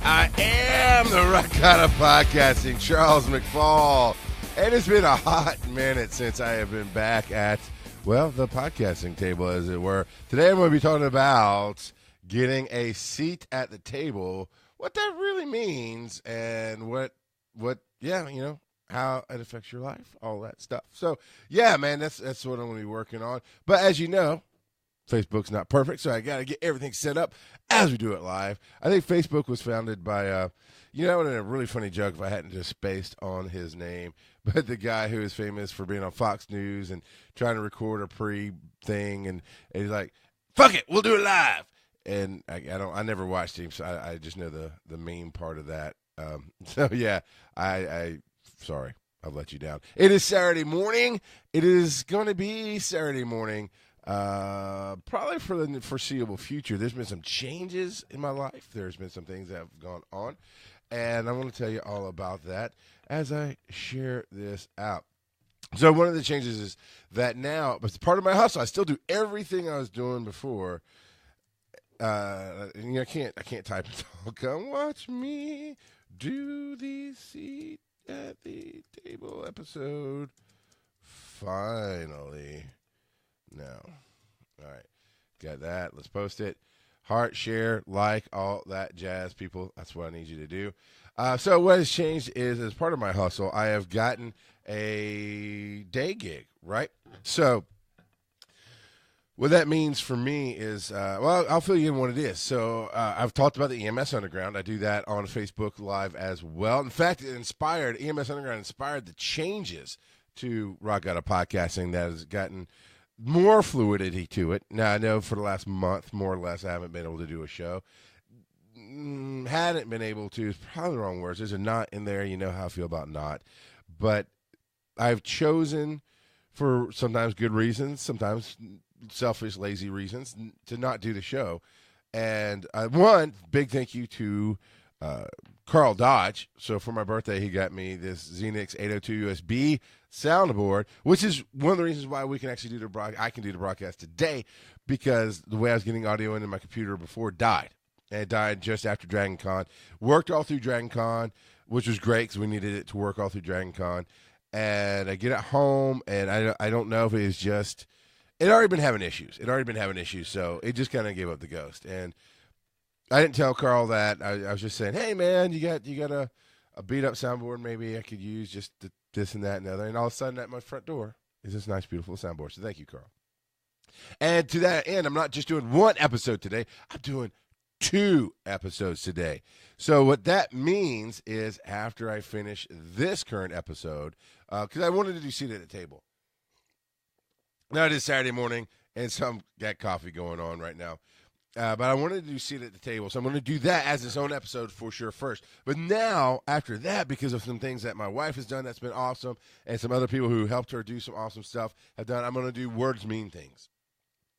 I am the Rock God of Podcasting, Charles McFall. And it's been a hot minute since I have been back at, well, the podcasting table, as it were. Today I'm going to be talking about getting a seat at the table, what that really means, and what, how it affects your life, all that stuff. So, yeah, man, that's what I'm going to be working on. But as you know, Facebook's not perfect, so I got to get everything set up as we do it live. I think Facebook was founded by, and a really funny joke if I hadn't just spaced on his name, but the guy who is famous for being on Fox News and trying to record a pre-thing, and he's like, fuck it, we'll do it live. And I never watched him, so I just know the meme part of that. Sorry, I've let you down. It is Saturday morning. It is going to be Saturday morning. Probably for the foreseeable future. There's been some changes in my life. There's been some things that have gone on, and I want to tell you all about that as I share this out. So one of the changes is that now, but it's part of my hustle. I still do everything I was doing before. I can't type and talk. Come watch me do the seat at the table episode. Finally. No. All right. Got that. Let's post it. Heart, share, like, all that jazz, people. That's what I need you to do. So what has changed is, as part of my hustle, I have gotten a day gig, right? So what that means for me is, I'll fill you in what it is. So I've talked about the EMS Underground. I do that on Facebook Live as well. In fact, EMS Underground inspired the changes to Rock Out of Podcasting that has gotten more fluidity to it. Now, I know for the last month, more or less, I haven't been able to do a show. Hadn't been able to, is probably the wrong words. There's a not in there. You know how I feel about not. But I've chosen, for sometimes good reasons, sometimes selfish, lazy reasons, to not do the show. And big thank you to Carl Dodge. So for my birthday, he got me this Xenix 802 USB soundboard, which is one of the reasons why we can actually I can do the broadcast today, because the way I was getting audio into my computer before died. And it died just after Dragon Con. Worked all through Dragon Con, which was great because we needed it to work all through Dragon Con. And I get it home, and I don't know if it is just, it had already been having issues. So it just kind of gave up the ghost. And I didn't tell Carl that. I was just saying, hey, man, you got a beat-up soundboard maybe I could use, just this and that and the other. And all of a sudden at my front door is this nice, beautiful soundboard. So thank you, Carl. And to that end, I'm not just doing one episode today. I'm doing 2 episodes today. So what that means is, after I finish this current episode, because I wanted to do seat at the table. Now it is Saturday morning, and so I've got coffee going on right now. But I wanted to do seat at the table, so I'm going to do that as its own episode for sure first. But now, after that, because of some things that my wife has done that's been awesome, and some other people who helped her do some awesome stuff have done, I'm going to do Words Mean Things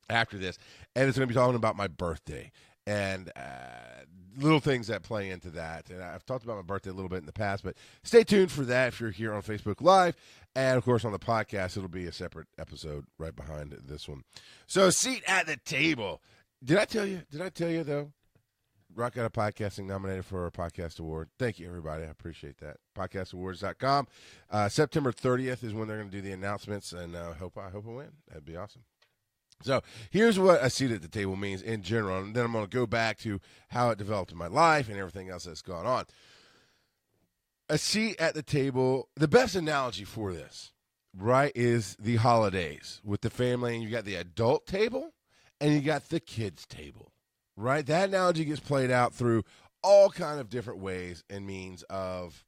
after this. And it's going to be talking about my birthday and little things that play into that. And I've talked about my birthday a little bit in the past, but stay tuned for that if you're here on Facebook Live. And, of course, on the podcast, it'll be a separate episode right behind this one. So, seat at the table. Did I tell you, though, Rock Out of Podcasting nominated for a podcast award? Thank you, everybody. I appreciate that. Podcastawards.com. September 30th is when they're going to do the announcements, and I hope I win. That'd be awesome. So here's what a seat at the table means in general, and then I'm going to go back to how it developed in my life and everything else that's gone on. A seat at the table, the best analogy for this, right, is the holidays with the family, and you got the adult table, and you got the kids' table, right? That analogy gets played out through all kind of different ways and means of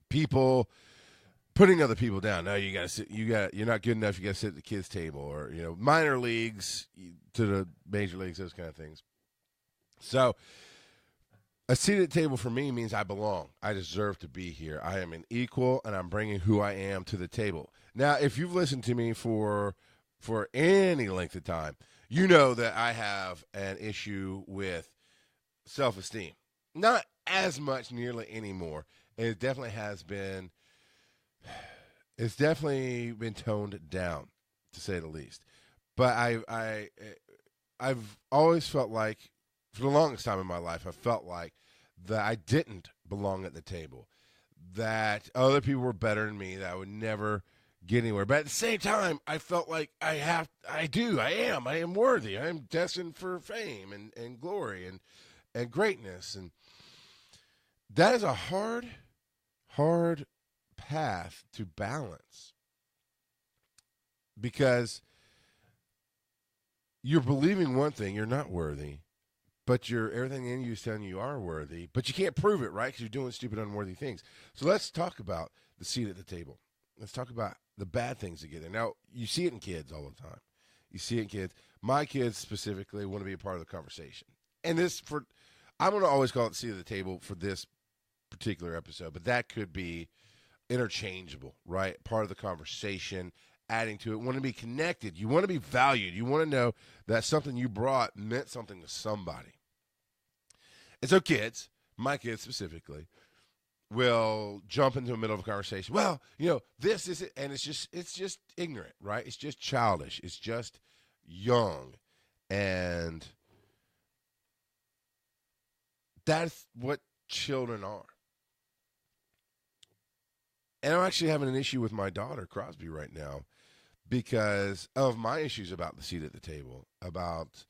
people putting other people down. No, you got to sit. You're not good enough. You got to sit at the kids' table, or minor leagues to the major leagues, those kind of things. So, a seat at the table for me means I belong. I deserve to be here. I am an equal, and I'm bringing who I am to the table. Now, if you've listened to me for any length of time, you know that I have an issue with self-esteem. as much nearly anymore. And it definitely has been. It's definitely been toned down, to say the least. But I've always felt like, for the longest time in my life, I felt like that I didn't belong at the table, that other people were better than me, that I would never get anywhere. But at the same time, I felt like I am worthy. I am destined for fame and glory and greatness. And that is a hard path to balance, because you're believing one thing, you're not worthy, but everything in you is telling you are worthy, but you can't prove it, right? Because you're doing stupid, unworthy things. So let's talk about the seat at the table. Let's talk about the bad things that get there. Now, you see it in kids all the time. You see it in kids. My kids specifically want to be a part of the conversation. And I'm going to always call it seat at the table for this particular episode, but that could be interchangeable, right? Part of the conversation, adding to it. Want to be connected. You want to be valued. You want to know that something you brought meant something to somebody. And so kids, my kids specifically, will jump into the middle of a conversation. Well, this is it, and it's just ignorant, right? It's just childish. It's just young, and that's what children are. And I'm actually having an issue with my daughter, Crosby, right now because of my issues about the seat at the table, about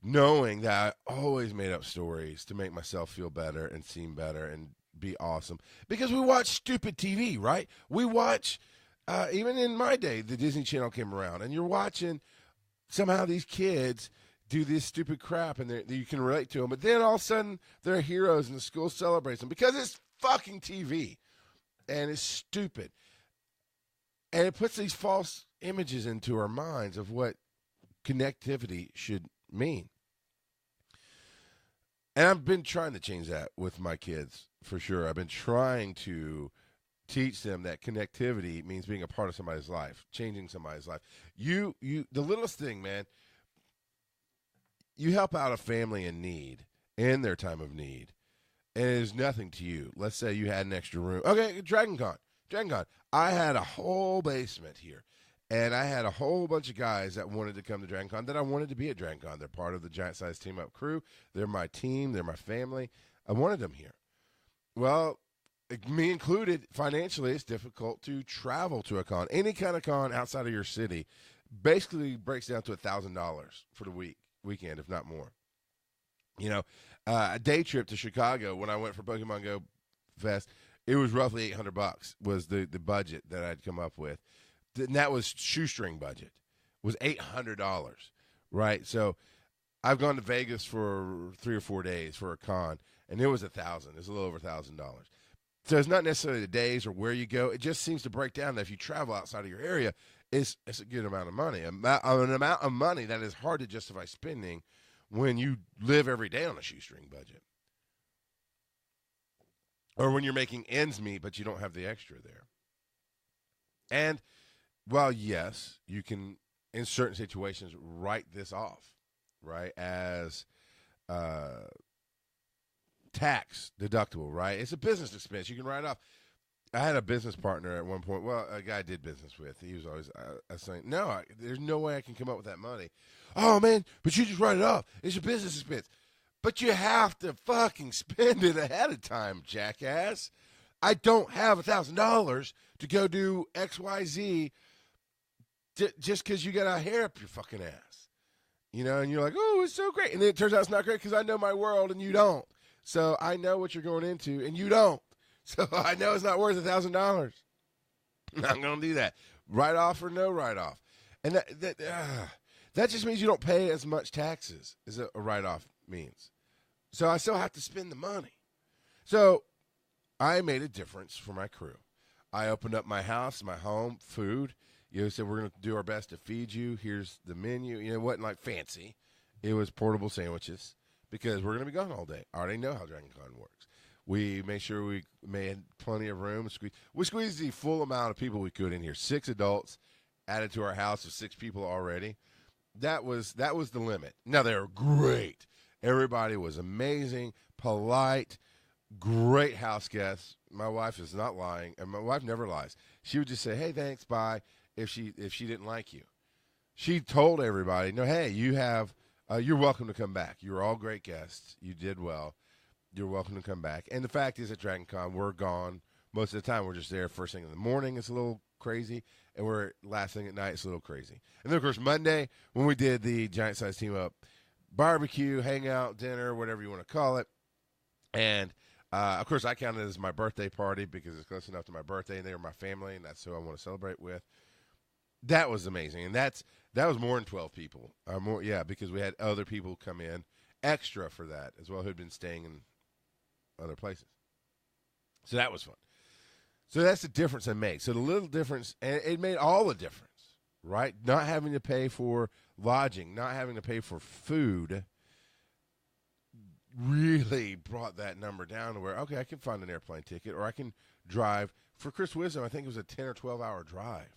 knowing that I always made up stories to make myself feel better and seem better and be awesome. Because we watch stupid TV, right? We watch, even in my day, the Disney Channel came around, and you're watching somehow these kids do this stupid crap, and you can relate to them. But then all of a sudden, they're heroes, and the school celebrates them because it's fucking TV. And it's stupid. And it puts these false images into our minds of what connectivity should mean. And I've been trying to change that with my kids, for sure. I've been trying to teach them that connectivity means being a part of somebody's life, changing somebody's life. The littlest thing, man, you help out a family in need, in their time of need, and it is nothing to you. Let's say you had an extra room. Okay, Dragon Con. I had a whole basement here, and I had a whole bunch of guys that wanted to come to Dragon Con that I wanted to be at Dragon Con. They're part of the Giant Size Team Up crew. They're my team. They're my family. I wanted them here. Well, me included, financially, it's difficult to travel to a con. Any kind of con outside of your city basically breaks down to $1,000 for the weekend, if not more. A day trip to Chicago when I went for Pokemon Go Fest, it was roughly $800 was the budget that I'd come up with. And that was shoestring budget, was $800, right? So I've gone to Vegas for 3 or 4 days for a con, and it was $1,000. It was a little over $1,000. So it's not necessarily the days or where you go. It just seems to break down that if you travel outside of your area, it's a good amount of money, an amount of money that is hard to justify spending when you live every day on a shoestring budget. Or when you're making ends meet, but you don't have the extra there. And, well, yes, you can, in certain situations, write this off, right, as tax deductible, right? It's a business expense. You can write off. I had a business partner at one point, a guy I did business with. He was always saying, no, there's no way I can come up with that money. Oh, man, but you just write it off. It's a business expense. But you have to fucking spend it ahead of time, jackass. I don't have $1,000 to go do XYZ just because you got a hair up your fucking ass. And you're like, oh, it's so great. And then it turns out it's not great because I know my world and you don't. So I know what you're going into and you don't. So I know it's not worth $1,000. I'm not going to do that. Write off or no write off. And that just means you don't pay as much taxes as a write off means. So I still have to spend the money. So I made a difference for my crew. I opened up my house, my home, food. Said we're going to do our best to feed you. Here's the menu. It wasn't like fancy. It was portable sandwiches because we're going to be gone all day. I already know how Dragon Con works. We made sure we made plenty of room. We squeezed the full amount of people we could in here. 6 adults added to our house of 6 people already. That was the limit. Now, they were great. Everybody was amazing, polite, Great house guests. My wife is not lying, and my wife never lies. She would just say, "Hey, thanks, bye," if she didn't like you. She told everybody, "No, hey, you're welcome to come back. You're all great guests. You did well. You're welcome to come back." And the fact is, at Dragon Con, we're gone most of the time. We're just there first thing in the morning. It's a little crazy, and we're last thing at night. It's a little crazy. And then, of course, Monday when we did the Giant Size Team Up barbecue, hangout, dinner, whatever you want to call it, and of course, I counted it as my birthday party because it's close enough to my birthday, and they were my family, and that's who I want to celebrate with. That was amazing, and that was more than 12 people. Because we had other people come in extra for that as well who had been staying in other places. So that was fun. So that's the difference I made. So the little difference, and it made all the difference, right? Not having to pay for lodging, not having to pay for food, really brought that number down to where, okay, I can find an airplane ticket, or I can drive. For Chris Wisdom, I think it was a 10 or 12-hour drive.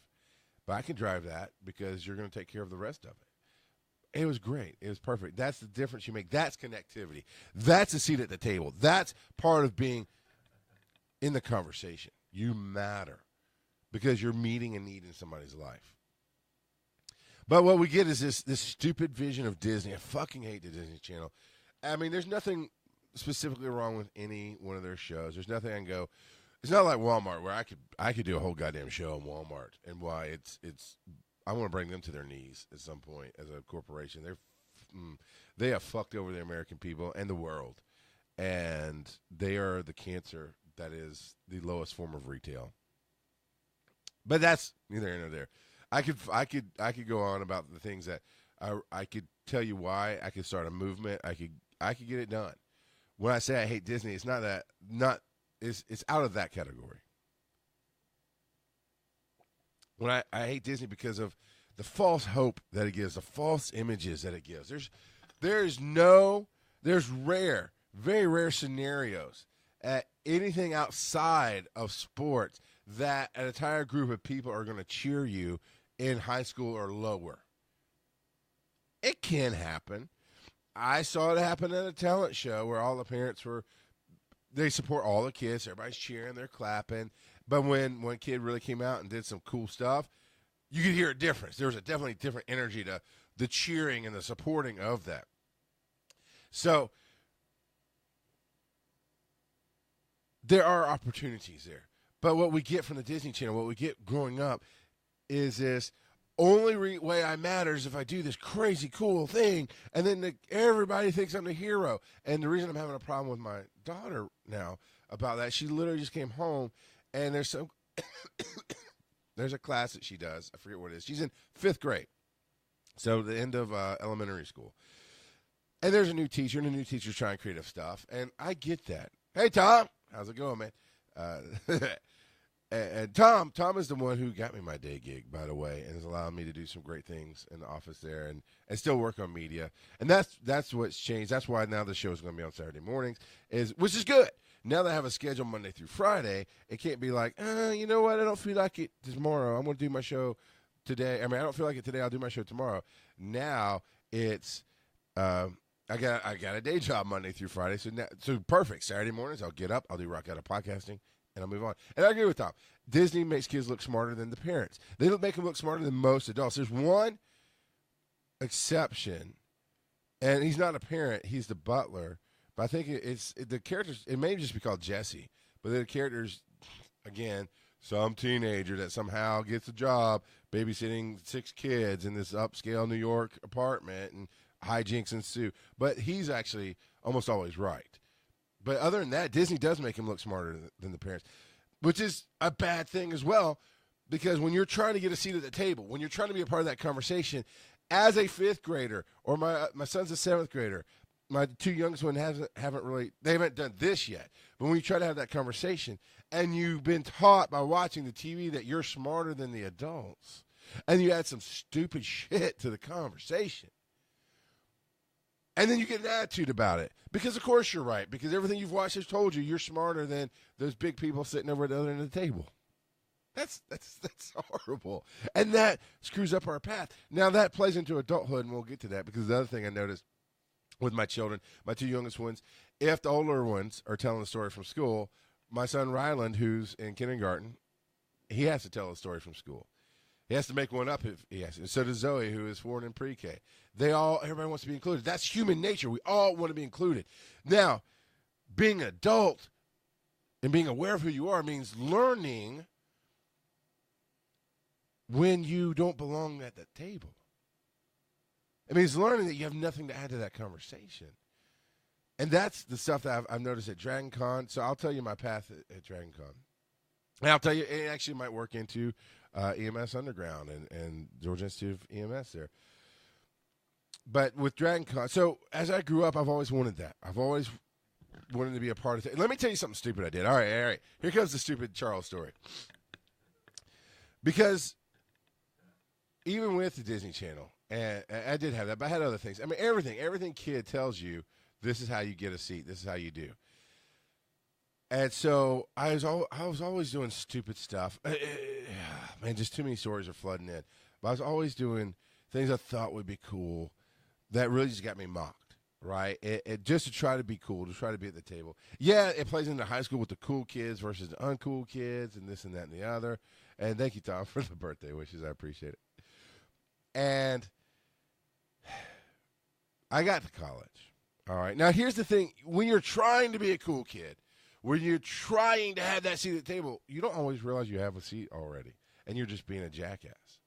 But I can drive that because you're going to take care of the rest of it. It was great. It was perfect. That's the difference you make. That's connectivity. That's a seat at the table. That's part of being in the conversation. You matter because you're meeting a need in somebody's life. But what we get is this stupid vision of Disney. I fucking hate the Disney Channel. I mean, there's nothing specifically wrong with any one of their shows. There's nothing I can go. It's not like Walmart where I could do a whole goddamn show on Walmart and why it's. I want to bring them to their knees at some point as a corporation. They have fucked over the American people and the world, and they are the cancer that is the lowest form of retail. But that's neither here nor there. I could go on about the things that I could tell you why. I could start a movement. I could get it done. When I say I hate Disney, it's it's out of that category. When I hate Disney because of the false hope that it gives, the false images that it gives. There's very rare scenarios at anything outside of sports that an entire group of people are going to cheer you in high school or lower. It can happen. I saw it happen at a talent show where all the parents they support all the kids. Everybody's cheering, they're clapping. But when one kid really came out and did some cool stuff, you could hear a difference. There was a definitely different energy to the cheering and the supporting of that. So there are opportunities there. But what we get from the Disney Channel, what we get growing up, is this only way I matter is if I do this crazy cool thing, and then everybody thinks I'm the hero. And the reason I'm having a problem with my daughter now about that, she literally just came home, and there's a class that she does. I forget what it is. She's in 5th grade, so the end of elementary school. And there's a new teacher, and the new teacher's trying creative stuff, and I get that. Hey, Tom, how's it going, man? And Tom is the one who got me my day gig, by the way, and has allowed me to do some great things in the office there and still work on media. And that's what's changed. That's why now the show is going to be on Saturday mornings, which is good. Now that I have a schedule Monday through Friday, it can't be like, you know what, I don't feel like it tomorrow. I'm going to do my show today. I mean, I don't feel like it today. I'll do my show tomorrow. Now it's I got a day job Monday through Friday, so perfect. Saturday mornings, I'll get up, I'll do Rock Out of Podcasting, and I'll move on. And I agree with Tom. Disney makes kids look smarter than the parents. They don't make them look smarter than most adults. There's one exception, and he's not a parent. He's the butler. But I think the characters, it may just be called Jesse, but the characters, again, some teenager that somehow gets a job babysitting 6 kids in this upscale New York apartment, and hijinks ensue. But he's actually almost always right. But other than that, Disney does make him look smarter than the parents, which is a bad thing as well, because when you're trying to get a seat at the table, when you're trying to be a part of that conversation, as a 5th grader, or my son's a 7th grader, my 2 youngest ones they haven't done this yet. But when you try to have that conversation, and you've been taught by watching the TV that you're smarter than the adults, and you add some stupid shit to the conversation, and then you get an attitude about it. Because, of course, you're right. Because everything you've watched has told you you're smarter than those big people sitting over at the other end of the table. That's horrible. And that screws up our path. Now, that plays into adulthood, and we'll get to that. Because the other thing I noticed with my children, my two youngest ones. If the older ones are telling a story from school, my son Ryland, who's in kindergarten, he has to tell a story from school. He has to make one up if he has to. So does Zoe, who is 4 and in pre-K. Everybody wants to be included. That's human nature. We all want to be included. Now, being an adult and being aware of who you are means learning when you don't belong at the table. It means learning that you have nothing to add to that conversation. And that's the stuff that I've noticed at Dragon Con. So I'll tell you my path at Dragon Con. And I'll tell you, it actually might work into EMS Underground and Georgia Institute of EMS there. But with Dragon Con, so as I grew up, I've always wanted that. I've always wanted to be a part of it. Let me tell you something stupid I did. All right. Here comes the stupid Charles story. Because even with the Disney Channel, and I did have that, but I had other things. I mean, everything kid tells you, this is how you get a seat. This is how you do. And so I was always doing stupid stuff. Man, just too many stories are flooding in. But I was always doing things I thought would be cool that really just got me mocked, right? It just to try to be cool, to try to be at the table. Yeah, it plays into high school with the cool kids versus the uncool kids and this and that and the other. And thank you, Tom, for the birthday wishes. I appreciate it. And I got to college. All right. Now, here's the thing. When you're trying to be a cool kid, when you're trying to have that seat at the table, you don't always realize you have a seat already, and you're just being a jackass.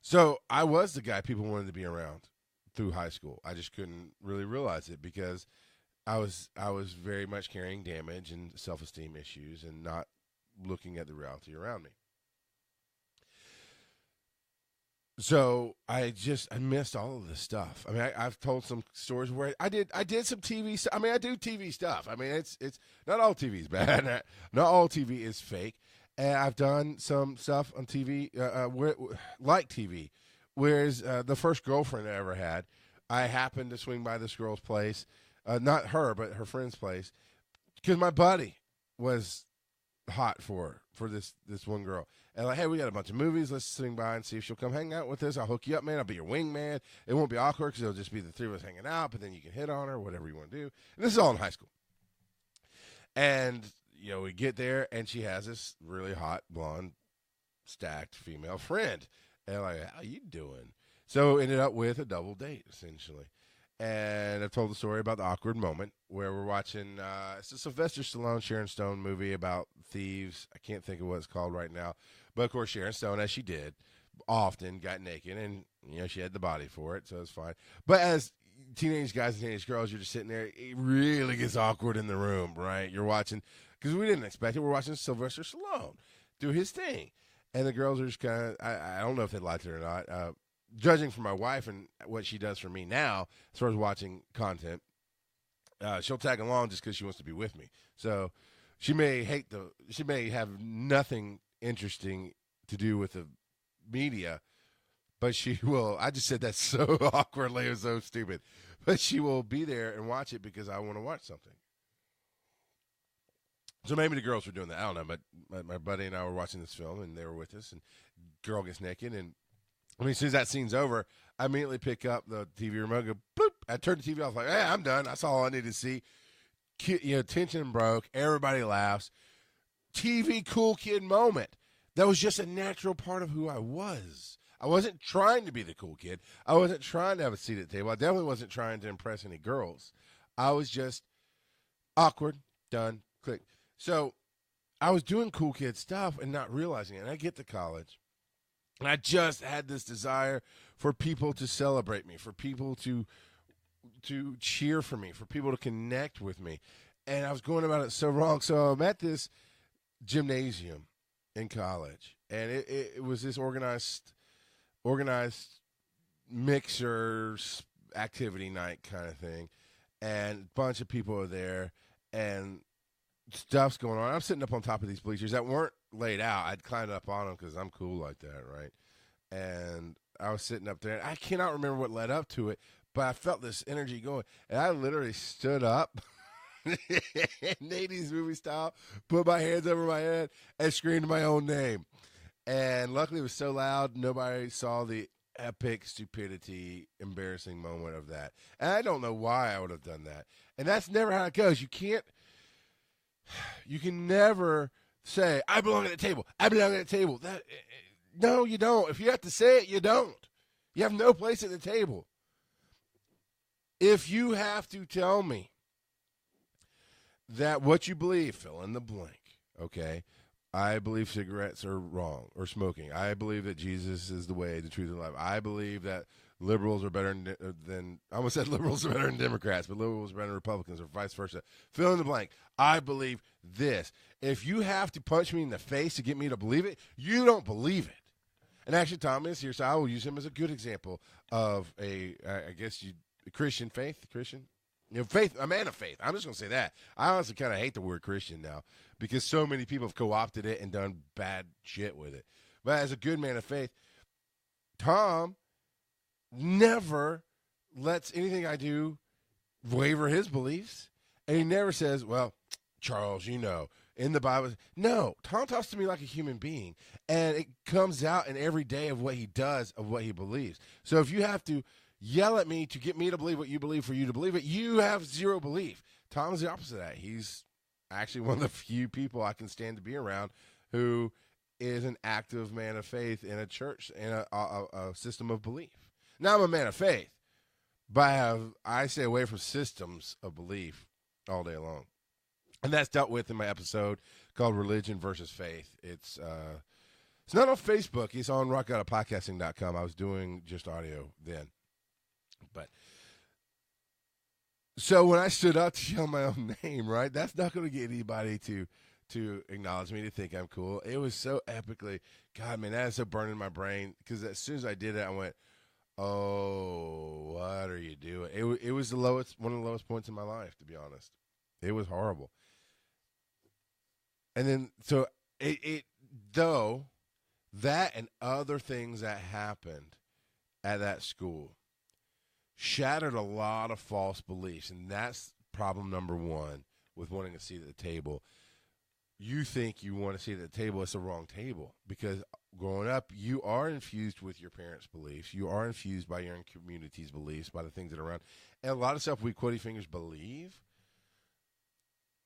So I was the guy people wanted to be around through high school. I just couldn't really realize it because I was very much carrying damage and self-esteem issues and not looking at the reality around me. So I missed all of this stuff. I mean, I've told some stories where I did some TV stuff. I mean, I do TV stuff. I mean, it's not all TV is bad. Not all TV is fake. And I've done some stuff on TV, like TV. Whereas the first girlfriend I ever had, I happened to swing by this girl's place, not her, but her friend's place, because my buddy was hot for this one girl. And like, hey, we got a bunch of movies. Let's swing by and see if she'll come hang out with us. I'll hook you up, man. I'll be your wingman. It won't be awkward because it'll just be the three of us hanging out, but then you can hit on her, whatever you want to do. And this is all in high school. And, you know, we get there, and she has this really hot, blonde, stacked female friend. And I'm like, how you doing? So ended up with a double date, essentially. And I've told the story about the awkward moment where we're watching it's a Sylvester Stallone, Sharon Stone movie about thieves. I can't think of what it's called right now. But, of course, Sharon Stone, as she did, often got naked. And, you know, she had the body for it, so it's fine. But as teenage guys and teenage girls, you're just sitting there. It really gets awkward in the room, right? You're watching, because we didn't expect it. We're watching Sylvester Stallone do his thing. And the girls are just kind of, I don't know if they liked it or not. Judging from my wife and what she does for me now, as far as watching content, she'll tag along just because she wants to be with me. So she may have nothing interesting to do with the media, but she will. I just said that so awkwardly, it was so stupid. But she will be there and watch it because I want to watch something. So maybe the girls were doing that. I don't know, but my buddy and I were watching this film, and they were with us, and girl gets naked, and I mean, as soon as that scene's over, I immediately pick up the TV remote, go, boop. I turn the TV off, like, hey, I'm done. That's all I need to see. You know, tension broke. Everybody laughs. TV cool kid moment. That was just a natural part of who I was. I wasn't trying to be the cool kid. I wasn't trying to have a seat at the table. I definitely wasn't trying to impress any girls. I was just awkward, done, click. So I was doing cool kid stuff and not realizing it. And I get to college. And I just had this desire for people to celebrate me, for people to cheer for me, for people to connect with me. And I was going about it so wrong. So I'm at this gymnasium in college, and it was this organized mixer activity night kind of thing. And a bunch of people are there, and stuff's going on. I'm sitting up on top of these bleachers that weren't laid out. I'd climbed up on them because I'm cool like that, right? And I was sitting up there. I cannot remember what led up to it, but I felt this energy going. And I literally stood up, 80s movie style, put my hands over my head, and screamed my own name. And luckily it was so loud, nobody saw the epic stupidity, embarrassing moment of that. And I don't know why I would have done that. And that's never how it goes. You can never say, I belong at the table. I belong at the table. No, you don't. If you have to say it, you don't. You have no place at the table. If you have to tell me that what you believe, fill in the blank, okay? I believe cigarettes are wrong, or smoking. I believe that Jesus is the way, the truth, and life. I believe that liberals are better than I almost said liberals are better than Democrats, but liberals are better than Republicans, or vice versa. Fill in the blank. I believe this. If you have to punch me in the face to get me to believe it, you don't believe it. And actually, Tom is here, so I will use him as a good example of a Christian faith, faith, a man of faith. I'm just going to say that. I honestly kind of hate the word Christian now because so many people have co-opted it and done bad shit with it. But as a good man of faith, Tom never lets anything I do waver his beliefs. And he never says, well, Charles, in the Bible. No, Tom talks to me like a human being. And it comes out in every day of what he does, of what he believes. So if you have to yell at me to get me to believe what you believe for you to believe it, you have zero belief. Tom's the opposite of that. He's actually one of the few people I can stand to be around who is an active man of faith in a church and a system of belief. Now, I'm a man of faith, but I stay away from systems of belief all day long. And that's dealt with in my episode called Religion versus Faith. It's not on Facebook. It's on rockgoutofpodcasting.com. I was doing just audio then. But so when I stood up to yell my own name, right, that's not going to get anybody to acknowledge me, to think I'm cool. It was so epically, God, man, that is so burning in my brain because as soon as I did it, I went, oh, what are you doing? It was one of the lowest points in my life, to be honest. It was horrible. And then, so though, that and other things that happened at that school shattered a lot of false beliefs, and that's problem number one with wanting a seat at the table. You think you want to sit at the table, it's the wrong table, because growing up, you are infused with your parents' beliefs. You are infused by your community's beliefs, by the things that are around. And a lot of stuff we quotey fingers believe,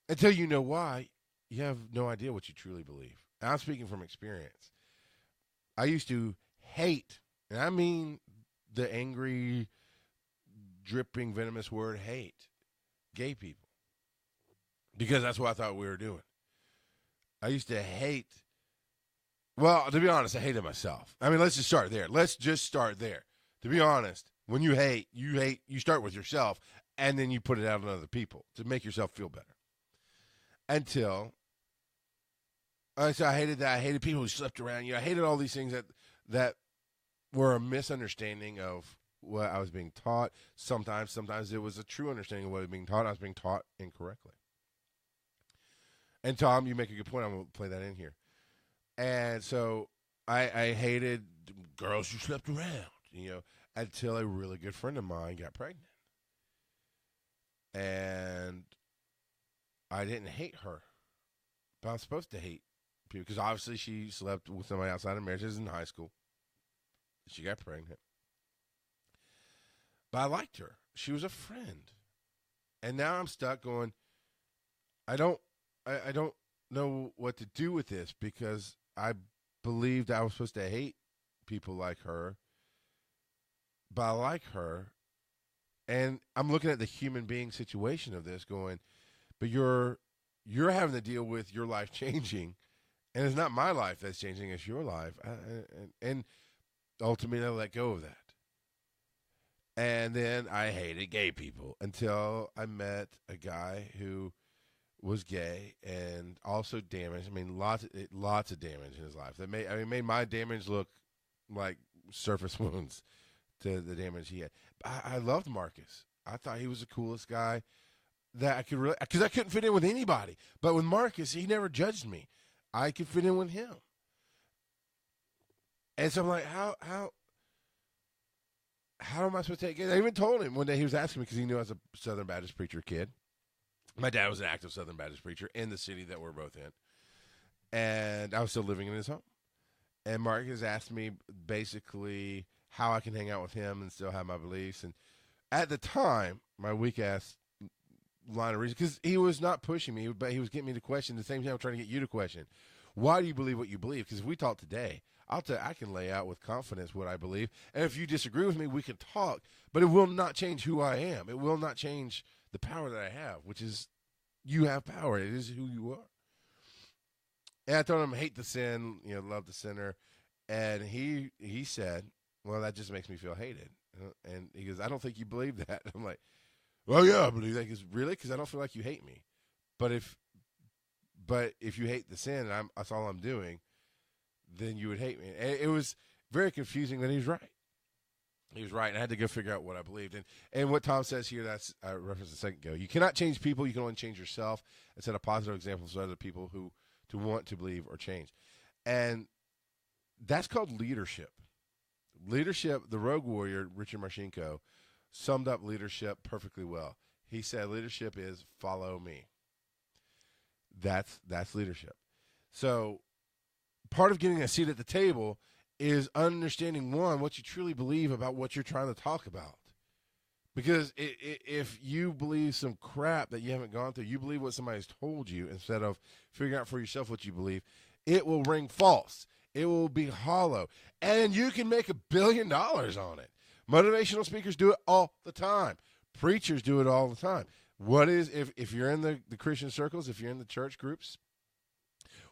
until you know why, you have no idea what you truly believe. And I'm speaking from experience. I used to hate, and I mean the angry, dripping, venomous word hate, gay people, because that's what I thought we were doing. I used to hate, well, to be honest, I hated myself. I mean, let's just start there. To be honest, when you hate, you start with yourself, and then you put it out on other people to make yourself feel better. Until, so I hated that. I hated people who slept around you. I hated all these things that were a misunderstanding of what I was being taught. Sometimes it was a true understanding of what I was being taught. I was being taught incorrectly. And Tom, you make a good point. I'm going to play that in here. And so I hated girls who slept around, until a really good friend of mine got pregnant. And I didn't hate her, but I'm supposed to hate people because obviously she slept with somebody outside of marriage. This is in high school. She got pregnant. But I liked her. She was a friend. And now I'm stuck going, I don't know what to do with this because I believed I was supposed to hate people like her, but I like her. And I'm looking at the human being situation of this going, but you're having to deal with your life changing, and it's not my life that's changing, it's your life. And ultimately, I let go of that. And then I hated gay people until I met a guy who was gay and also damaged. I mean, lots of damage in his life. That made my damage look like surface wounds to the damage he had. I loved Marcus. I thought he was the coolest guy that I could really, because I couldn't fit in with anybody. But with Marcus, he never judged me. I could fit in with him. And so I'm like, how am I supposed to take it? I even told him one day, he was asking me because he knew I was a Southern Baptist preacher kid. My dad was an active Southern Baptist preacher in the city that we're both in. And I was still living in his home. And Marcus asked me basically, how I can hang out with him and still have my beliefs. And at the time, my weak ass line of reason, because he was not pushing me, but he was getting me to question the same time I'm trying to get you to question. Why do you believe what you believe? Because if we talk today, I can lay out with confidence what I believe. And if you disagree with me, we can talk, but it will not change who I am. It will not change the power that I have, which is you have power. It is who you are. And I told him, hate the sin, love the sinner. And he said, well, that just makes me feel hated. And he goes, I don't think you believe that. I'm like, well, yeah, I believe that. He goes, really? Because I don't feel like you hate me. But if you hate the sin and that's all I'm doing, then you would hate me. And it was very confusing that he was right. He was right, and I had to go figure out what I believed. And what Tom says here, that's I referenced a second ago. You cannot change people. You can only change yourself and set a positive example for other people to want to believe or change. And that's called leadership. Leadership, the Rogue Warrior, Richard Marcinko, summed up leadership perfectly well. He said leadership is follow me. That's leadership. So part of getting a seat at the table is understanding, one, what you truly believe about what you're trying to talk about. Because if you believe some crap that you haven't gone through, you believe what somebody's told you instead of figuring out for yourself what you believe, it will ring false. It will be hollow. And you can make $1 billion on it. Motivational speakers do it all the time. Preachers do it all the time. What is, if you're in the Christian circles, if you're in the church groups,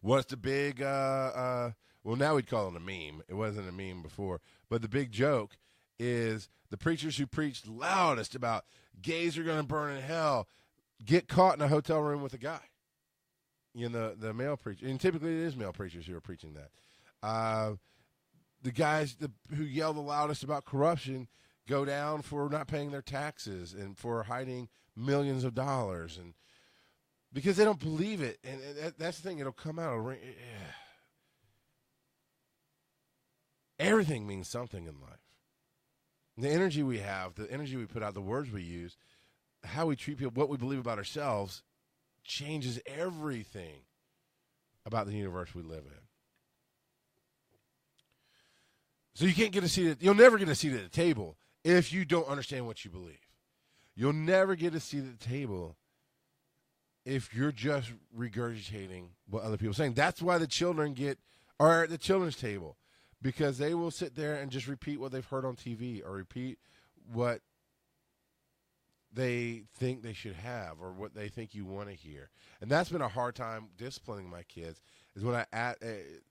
what's the big, well, now we'd call it a meme. It wasn't a meme before. But the big joke is the preachers who preach loudest about gays are going to burn in hell get caught in a hotel room with a guy. The male preacher. And typically it is male preachers who are preaching that. The guys who yell the loudest about corruption go down for not paying their taxes and for hiding millions of dollars. And because they don't believe it. And that's the thing. It'll come out. Everything means something in life. The energy we have, the energy we put out, the words we use, how we treat people, what we believe about ourselves changes everything about the universe we live in. So you can't get a seat you'll never get a seat at the table if you don't understand what you believe. You'll never get a seat at the table if you're just regurgitating what other people are saying. That's why the children are at the children's table, because they will sit there and just repeat what they've heard on TV or repeat what they think they should have or what they think you want to hear. And that's been a hard time disciplining my kids, is when I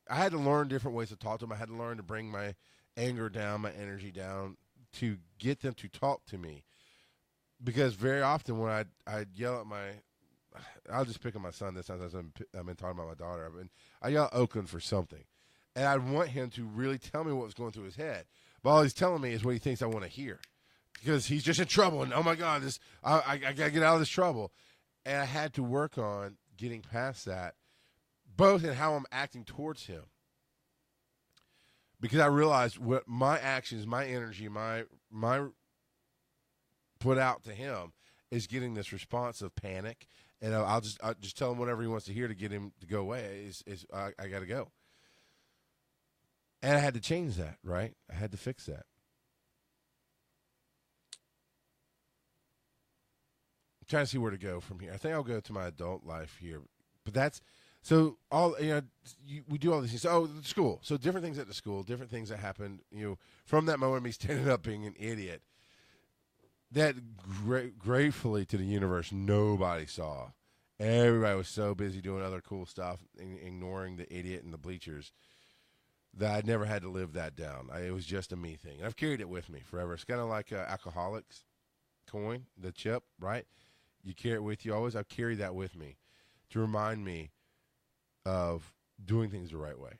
had to learn different ways to talk to them. I had to learn to bring my anger down, my energy down, to get them to talk to me. Because very often when I'd yell at I'll just pick on my son this time. I've been talking about my daughter. I yell at Oakland for something. And I want him to really tell me what was going through his head. But all he's telling me is what he thinks I want to hear. Because he's just in trouble. And, oh, my God, I got to get out of this trouble. And I had to work on getting past that, both in how I'm acting towards him. Because I realized what my actions, my energy, my put out to him is getting this response of panic. And I'll just tell him whatever he wants to hear to get him to go away. I got to go. And I had to change that, right? I had to fix that. I'm trying to see where to go from here. I think I'll go to my adult life here. But that's, so all, we do all these things. Oh, the school. So different things at the school, different things that happened, from that moment of me standing up being an idiot, that gratefully to the universe, nobody saw. Everybody was so busy doing other cool stuff, ignoring the idiot in the bleachers, that I never had to live that down. It was just a me thing. I've carried it with me forever. It's kind of like alcoholics coin, the chip, right? You carry it with you always. I've carried that with me to remind me of doing things the right way,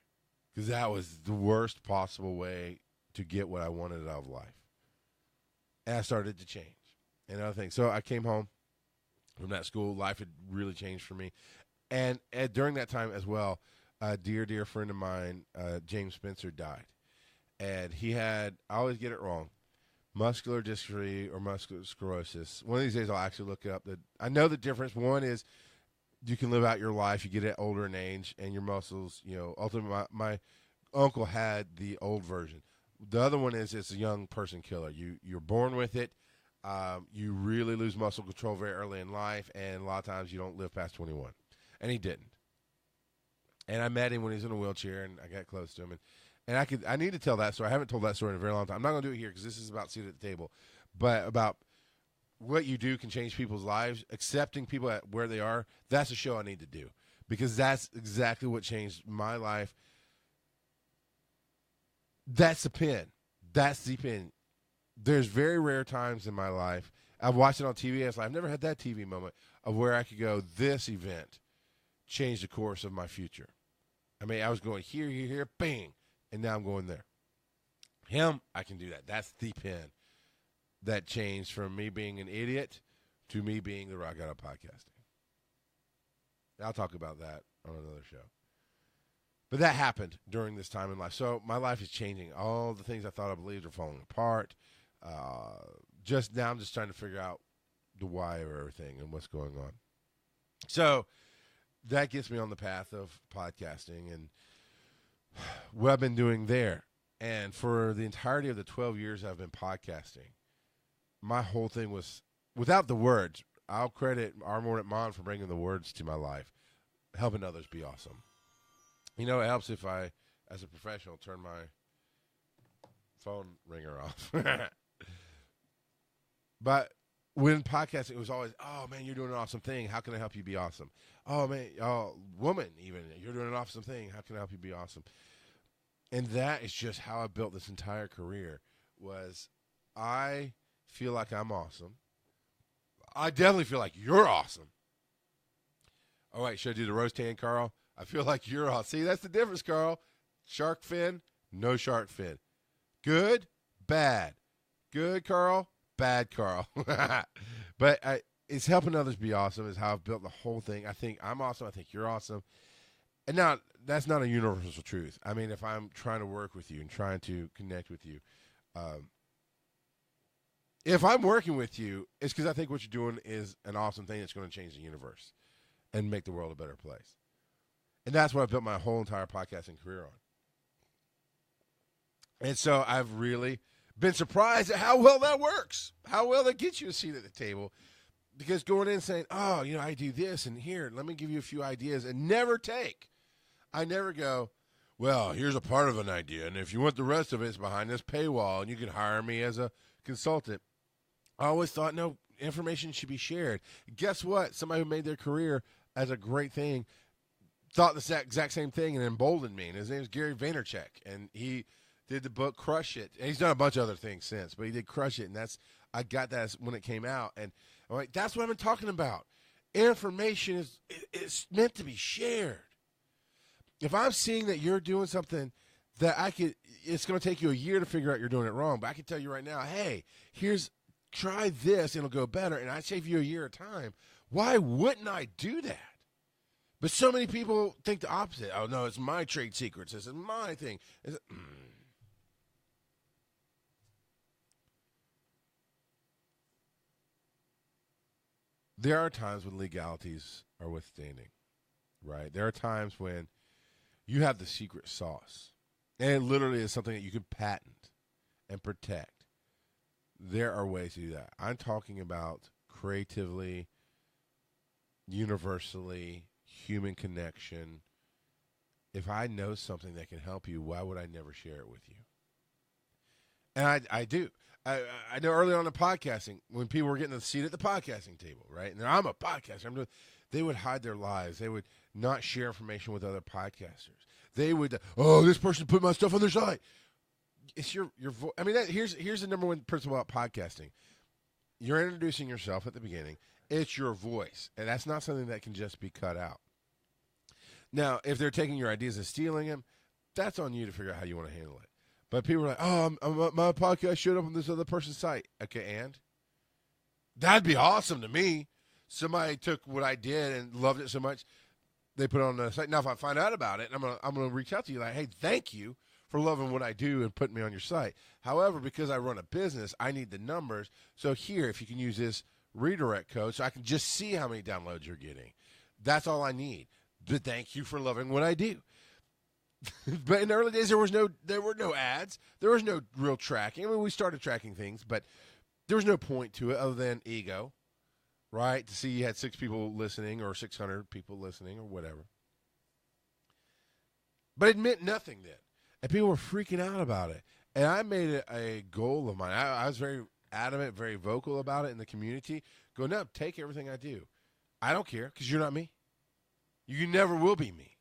because that was the worst possible way to get what I wanted out of life. And I started to change and other things. So I came home from that school. Life had really changed for me. And during that time as well, a dear friend of mine, James Spencer, died. And he had, I always get it wrong, muscular dystrophy or muscular sclerosis. One of these days I'll actually look it up. I know the difference. One is you can live out your life. You get older in age and your muscles, ultimately my uncle had the old version. The other one is it's a young person killer. You're born with it. You really lose muscle control very early in life, and a lot of times you don't live past 21. And he didn't. And I met him when he was in a wheelchair, and I got close to him. And I need to tell that story. I haven't told that story in a very long time. I'm not going to do it here because this is about seat at the table. But about what you do can change people's lives, accepting people at where they are, that's a show I need to do. Because that's exactly what changed my life. That's the pin. That's the pin. There's very rare times in my life. I've watched it on TV. I was like, I've never had that TV moment of where I could go, this event changed the course of my future. I mean, I was going here, here, here, bang, and now I'm going there. Him, I can do that. That's the pin that changed from me being an idiot to me being the rock out of podcasting. I'll talk about that on another show. But that happened during this time in life. So my life is changing. All the things I thought I believed are falling apart. Just now I'm just trying to figure out the why of everything and what's going on. So that gets me on the path of podcasting and what I've been doing there. And for the entirety of the 12 years I've been podcasting, my whole thing was, without the words, I'll credit Armor at Mon for bringing the words to my life, helping others be awesome. You know, it helps if I, as a professional, turn my phone ringer off. But when podcasting, it was always, oh, man, you're doing an awesome thing. How can I help you be awesome? Oh, man, woman, even, you're doing an awesome thing. How can I help you be awesome? And that is just how I built this entire career, was I feel like I'm awesome. I definitely feel like you're awesome. Oh, wait, should I do the roast hand, Carl? I feel like you're awesome. See, that's the difference, Carl. Shark fin, no shark fin. Good, bad. Good, Carl, bad, Carl. But it's helping others be awesome is how I've built the whole thing. I think I'm awesome. I think you're awesome. And now, that's not a universal truth. I mean, if I'm trying to work with you and trying to connect with you, if I'm working with you, it's because I think what you're doing is an awesome thing that's going to change the universe and make the world a better place. And that's what I've built my whole entire podcasting career on. And so I've really been surprised at how well that works, how well that gets you a seat at the table. Because going in and saying, oh, you know, I do this and here, let me give you a few ideas, and never take. I never go, well, here's a part of an idea, and if you want the rest of it, it's behind this paywall, and you can hire me as a consultant. I always thought, no, information should be shared. Guess what? Somebody who made their career as a great thing thought the exact same thing and emboldened me. And his name is Gary Vaynerchuk, and he did the book Crush It. And he's done a bunch of other things since, but he did Crush It, and I got that when it came out. And I'm like, that's what I've been talking about. Information is meant to be shared. If I'm seeing that you're doing something that it's going to take you a year to figure out you're doing it wrong, but I can tell you right now, hey, try this, and it'll go better, and I save you a year of time. Why wouldn't I do that? But so many people think the opposite. Oh, no, it's my trade secrets. This is my thing. There are times when legalities are withstanding, right? There are times when you have the secret sauce, and it literally is something that you can patent and protect. There are ways to do that. I'm talking about creatively, universally, human connection. If I know something that can help you, why would I never share it with you? And I do. I know early on in podcasting, when people were getting a seat at the podcasting table, right? And I'm a podcaster. They would hide their lives. They would not share information with other podcasters. They would, oh, this person put my stuff on their site. It's your voice. I mean, here's the number one principle about podcasting. You're introducing yourself at the beginning. It's your voice, and that's not something that can just be cut out. Now, if they're taking your ideas and stealing them, that's on you to figure out how you want to handle it. But people are like, oh, my podcast showed up on this other person's site. Okay, and? That'd be awesome to me. Somebody took what I did and loved it so much, they put it on the site. Now, if I find out about it, I'm gonna reach out to you like, hey, thank you for loving what I do and putting me on your site. However, because I run a business, I need the numbers. So here, if you can use this redirect code so I can just see how many downloads you're getting. That's all I need. But thank you for loving what I do. But in the early days, there were no ads. There was no real tracking. I mean, we started tracking things, but there was no point to it other than ego, right? To see you had 6 people listening or 600 people listening or whatever. But it meant nothing then. And people were freaking out about it. And I made it a goal of mine. I was very adamant, very vocal about it in the community. Go, no, take everything I do. I don't care because you're not me. You never will be me.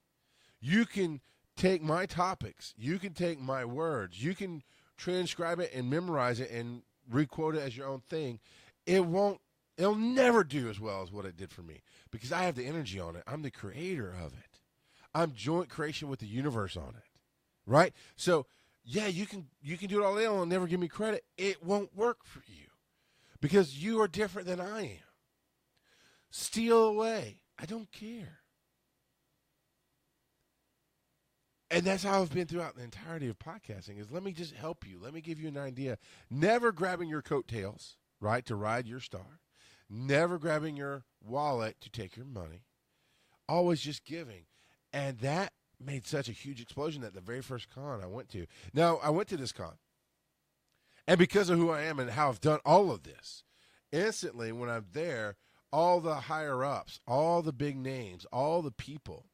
You can take my topics. You can take my words. You can transcribe it and memorize it and re-quote it as your own thing. It'll never do as well as what it did for me because I have the energy on it. I'm the creator of it. I'm joint creation with the universe on it, right? So, yeah, you can do it all day long and never give me credit. It won't work for you because you are different than I am. Steal away. I don't care. And that's how I've been throughout the entirety of podcasting is let me just help you. Let me give you an idea. Never grabbing your coattails, right, to ride your star. Never grabbing your wallet to take your money. Always just giving. And that made such a huge explosion at the very first con I went to. Now, I went to this con. And because of who I am and how I've done all of this, instantly when I'm there, all the higher-ups, all the big names, all the people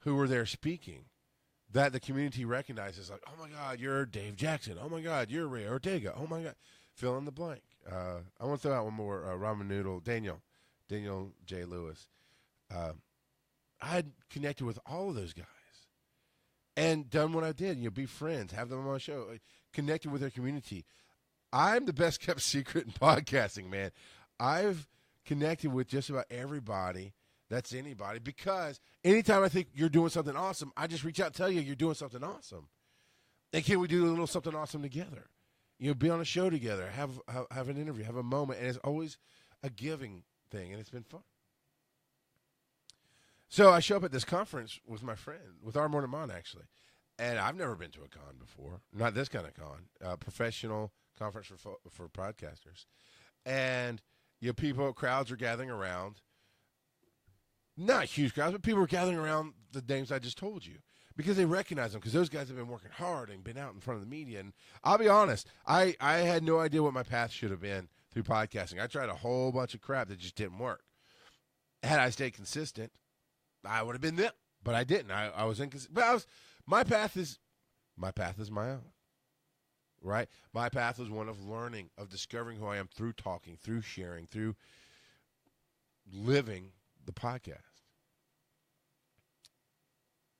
who were there speaking, that the community recognizes, like, oh, my God, you're Dave Jackson. Oh, my God, you're Ray Ortega. Oh, my God. Fill in the blank. I want to throw out one more. Ramen Noodle, Daniel J. Lewis. I had connected with all of those guys and done what I did. Be friends, have them on my show, connected with their community. I'm the best kept secret in podcasting, man. I've connected with just about everybody. That's anybody. Because anytime I think you're doing something awesome, I just reach out and tell you you're doing something awesome. And can we do a little something awesome together? Be on a show together, have an interview, have a moment. And it's always a giving thing, and it's been fun. So I show up at this conference with my friend, with our Morning Mon, actually. And I've never been to a con before. Not this kind of con. Professional conference for podcasters. And crowds are gathering around. Not huge crowds, but people were gathering around the names I just told you because they recognize them because those guys have been working hard and been out in front of the media. And I'll be honest, I had no idea what my path should have been through podcasting. I tried a whole bunch of crap that just didn't work. Had I stayed consistent, I would have been there, but I didn't. I was inconsistent. But my path is my own, right? My path was one of learning, of discovering who I am through talking, through sharing, through living the podcast.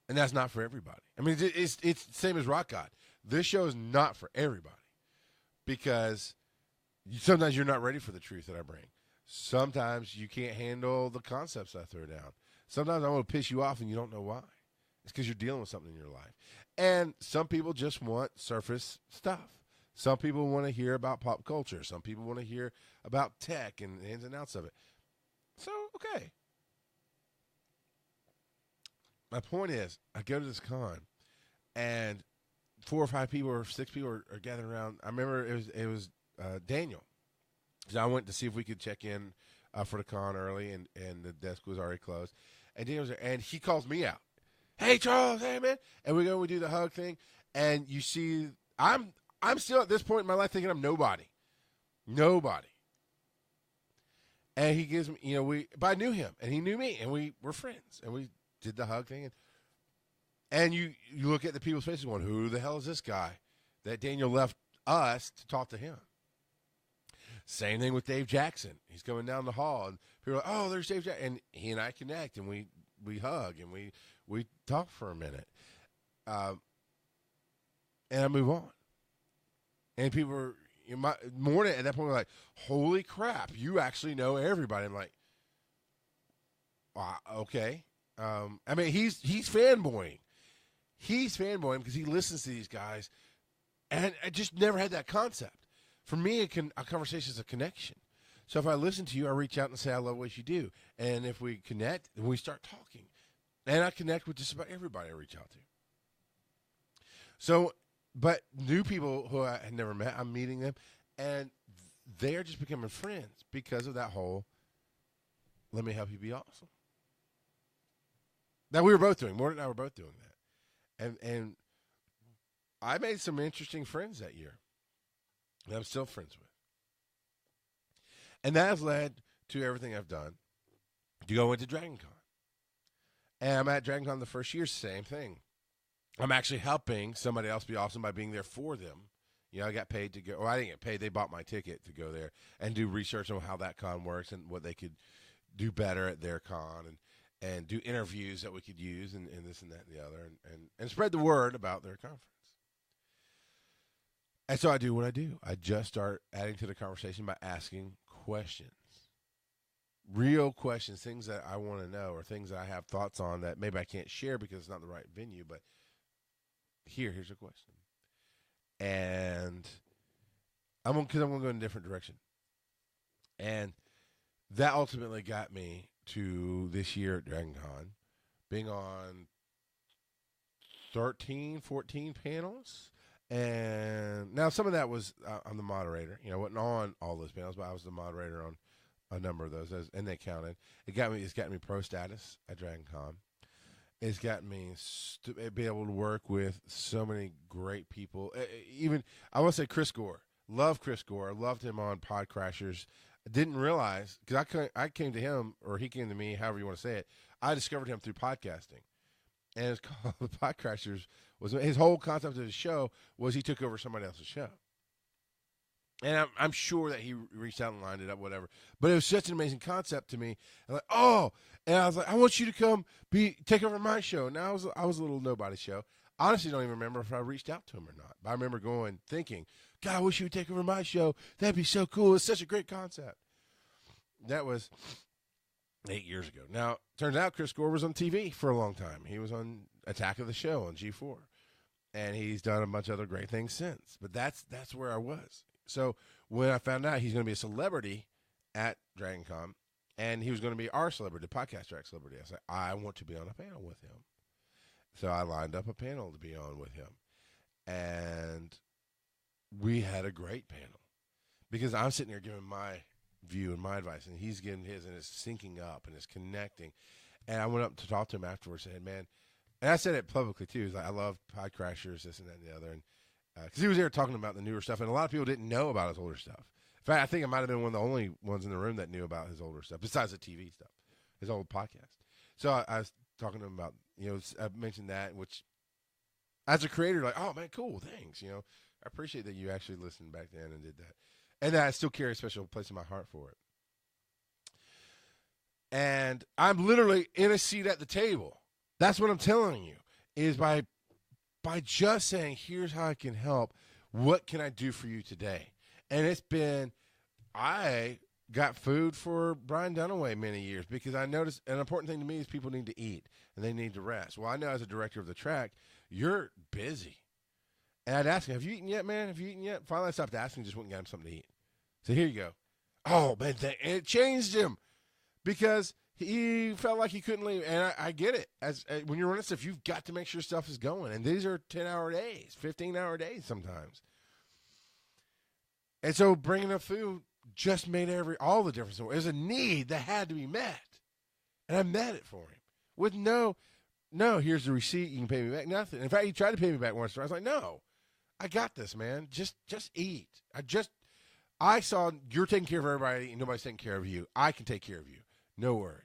And that's not for everybody. I mean, it's the same as Rock God. This show is not for everybody because sometimes you're not ready for the truth that I bring. Sometimes you can't handle the concepts I throw down. Sometimes I'm going to piss you off and you don't know why. It's because you're dealing with something in your life. And some people just want surface stuff. Some people want to hear about pop culture. Some people want to hear about tech and the ins and outs of it. So, okay. My point is, I go to this con, and 4 or 5 people or 6 people are gathering around. I remember it was Daniel. So I went to see if we could check in for the con early, and the desk was already closed. And Daniel was there, and he calls me out. Hey, Charles, hey, man. And we do the hug thing, and you see, I'm still at this point in my life thinking I'm nobody. Nobody. And he gives me, but I knew him, and he knew me, and we were friends, and we did the hug thing. And you look at the people's faces going, who the hell is this guy that Daniel left us to talk to him? Same thing with Dave Jackson. He's coming down the hall, and people are like, oh, there's Dave Jackson. And he and I connect, and we hug, and we talk for a minute. And I move on. And people are, morning at that point, were like, holy crap, you actually know everybody. I'm like, okay. I mean, he's fanboying. He's fanboying because he listens to these guys, and I just never had that concept. For me, a conversation is a connection. So if I listen to you, I reach out and say, I love what you do. And if we connect, then we start talking. And I connect with just about everybody I reach out to. So, but new people who I had never met, I'm meeting them, and they're just becoming friends because of that whole, let me help you be awesome. That we were both doing. Morton and I were both doing that. And I made some interesting friends that year that I'm still friends with. And that has led to everything I've done to go into DragonCon. And I'm at DragonCon the first year, same thing. I'm actually helping somebody else be awesome by being there for them. You know, I got paid to go, or I didn't get paid. They bought my ticket to go there and do research on how that con works and what they could do better at their con and do interviews that we could use and this and that and the other and spread the word about their conference. And so I do what I do. I just start adding to the conversation by asking questions. Real questions, things that I want to know or things that I have thoughts on that maybe I can't share because it's not the right venue, but here's a question. And I'm going to go in a different direction. And that ultimately got me to this year at DragonCon, being on 13, 14 panels. And now some of that was, I'm the moderator. You know, I wasn't on all those panels, but I was the moderator on a number of those, and they counted. It's gotten me pro status at DragonCon. It's gotten me to be able to work with so many great people. Even, I want to say Chris Gore. Love Chris Gore. I loved him on Pod Crashers. I didn't realize, because I came to him, or he came to me, however you want to say it. I discovered him through podcasting. And it's called the Pod Crashers. His whole concept of the show was he took over somebody else's show. And I'm sure that he reached out and lined it up, whatever. But it was such an amazing concept to me. I'm like, oh, and I was like, I want you to come take over my show. Now I was a little nobody show. Honestly, don't even remember if I reached out to him or not. But I remember thinking, God, I wish you would take over my show. That'd be so cool. It's such a great concept. That was 8 years ago. Now, turns out Chris Gore was on TV for a long time. He was on Attack of the Show on G4. And he's done a bunch of other great things since. But that's where I was. So when I found out he's going to be a celebrity at DragonCon, and he was going to be our celebrity, the podcast track celebrity, I said, I want to be on a panel with him. So I lined up a panel to be on with him. And we had a great panel. Because I'm sitting here giving my view and my advice, and he's giving his, and it's syncing up, and it's connecting. And I went up to talk to him afterwards and said, man, and I said it publicly too, like, I love Pod Crashers, this and that and the other. And because he was there talking about the newer stuff, and a lot of people didn't know about his older stuff. In fact, I think I might have been one of the only ones in the room that knew about his older stuff, besides the TV stuff, his old podcast. So I was talking to him about, I mentioned that, which, as a creator, like, oh, man, cool, thanks. I appreciate that you actually listened back then and did that. And I still carry a special place in my heart for it. And I'm literally in a seat at the table. That's what I'm telling you, is by just saying, here's how I can help, what can I do for you today? And it's been, I got food for Brian Dunaway many years because I noticed an important thing to me is people need to eat and they need to rest. Well, I know as a director of the track, you're busy. And I'd ask him, have you eaten yet, man? Have you eaten yet? Finally, I stopped asking, just went and got him something to eat. So here you go. Oh, man, and it changed him because he felt like he couldn't leave. And I get it. As when you're running stuff, you've got to make sure stuff is going. And these are 10-hour days, 15-hour days sometimes. And so bringing up food just made all the difference. It was a need that had to be met. And I met it for him with no, here's the receipt, you can pay me back, nothing. In fact, he tried to pay me back once. I was like, no, I got this, man. Just eat. I saw you're taking care of everybody and nobody's taking care of you. I can take care of you. No worries.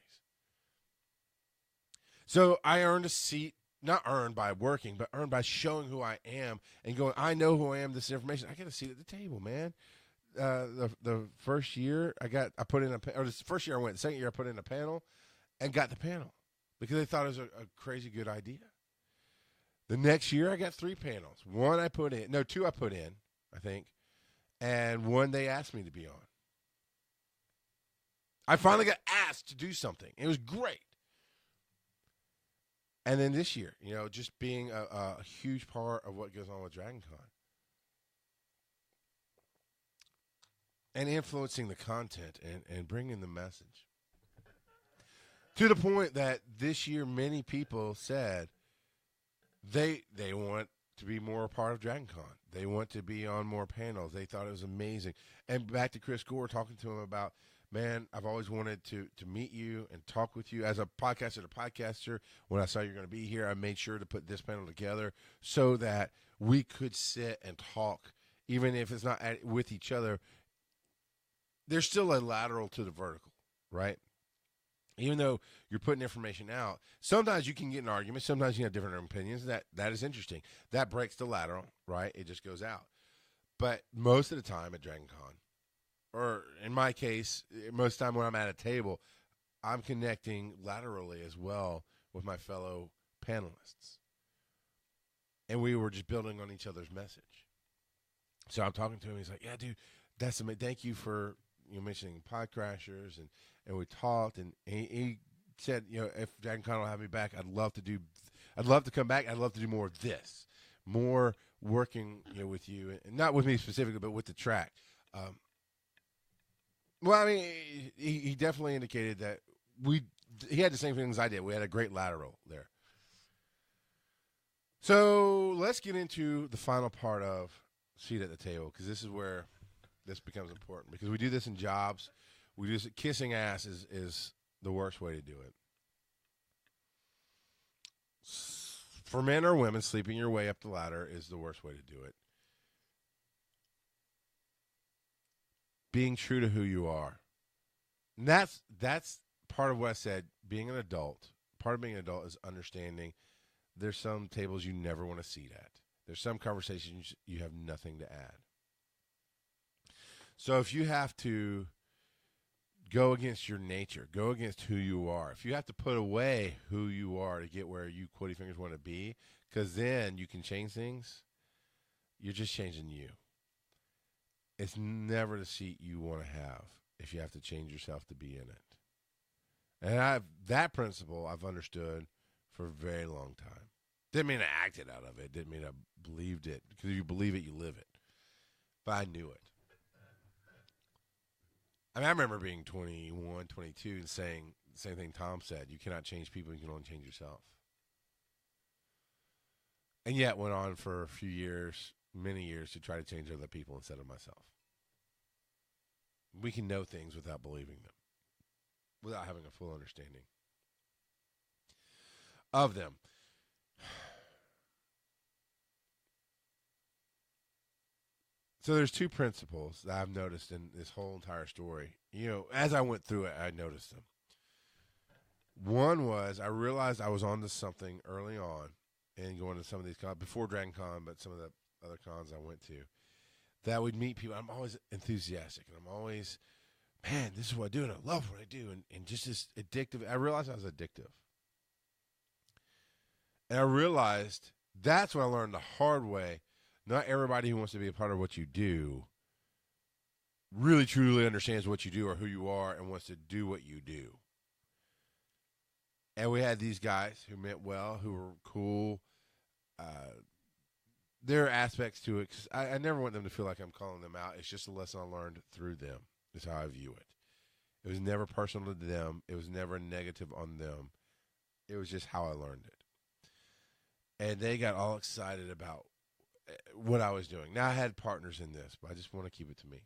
So I earned a seat, not earned by working, but earned by showing who I am and going, I know who I am, this information. I got a seat at the table, man. The first year the first year I went, the second year I put in a panel and got the panel because they thought it was a crazy good idea. The next year I got 3 panels. 2 I put in, I think, and 1 they asked me to be on. I finally got asked to do something. It was great. And then this year, just being a huge part of what goes on with DragonCon. And influencing the content and bringing the message. To the point that this year many people said they want to be more a part of DragonCon. They want to be on more panels. They thought it was amazing. And back to Chris Gore, talking to him about man, I've always wanted to meet you and talk with you as a podcaster. When I saw you're going to be here, I made sure to put this panel together so that we could sit and talk, even if it's not with each other. There's still a lateral to the vertical, right? Even though you're putting information out, sometimes you can get in arguments. Sometimes you have different opinions. That is interesting. That breaks the lateral, right? It just goes out. But most of the time at Dragon Con, or in my case, most of the time when I'm at a table, I'm connecting laterally as well with my fellow panelists. And we were just building on each other's message. So I'm talking to him. He's like, yeah, dude, that's amazing. Thank you for mentioning Pod Crashers. And we talked. And he said, if Dragon Con will have me back, I'd love to come back. I'd love to do more of this, more working with you. And not with me specifically, but with the track. Well, I mean, he definitely indicated that he had the same things I did. We had a great lateral there. So let's get into the final part of seat at the table, because this is where this becomes important. Because we do this in jobs. We do this, kissing ass is the worst way to do it. For men or women, sleeping your way up the ladder is the worst way to do it. Being true to who you are. And that's part of what I said, being an adult. Part of being an adult is understanding there's some tables you never want to seat at. There's some conversations you have nothing to add. So if you have to go against your nature, go against who you are, if you have to put away who you are to get where you, quotey fingers, want to be, because then you can change things, you're just changing you. It's never the seat you want to have if you have to change yourself to be in it. And that principle I've understood for a very long time. Didn't mean I acted out of it. Didn't mean I believed it. Because if you believe it, you live it. But I knew it. I mean, I remember being 21, 22 and saying the same thing Tom said. You cannot change people. You can only change yourself. And yet went on for a few years, many years, to try to change other people instead of myself. We can know things without believing them, without having a full understanding of them. So there's two principles that I've noticed in this whole entire story. As I went through it, I noticed them. One was I realized I was onto something early on and going to some of these cons, before Dragon Con, but some of the other cons I went to, that would meet people. I'm always enthusiastic, and I'm always, man, this is what I do, and I love what I do, and just this addictive. I realized I was addictive. And I realized that's what I learned the hard way. Not everybody who wants to be a part of what you do really, truly understands what you do or who you are and wants to do what you do. And we had these guys who meant well, who were cool. There are aspects to it. 'Cause I never want them to feel like I'm calling them out. It's just a lesson I learned through them. Is how I view it. It was never personal to them. It was never negative on them. It was just how I learned it. And they got all excited about what I was doing. Now, I had partners in this, but I just want to keep it to me.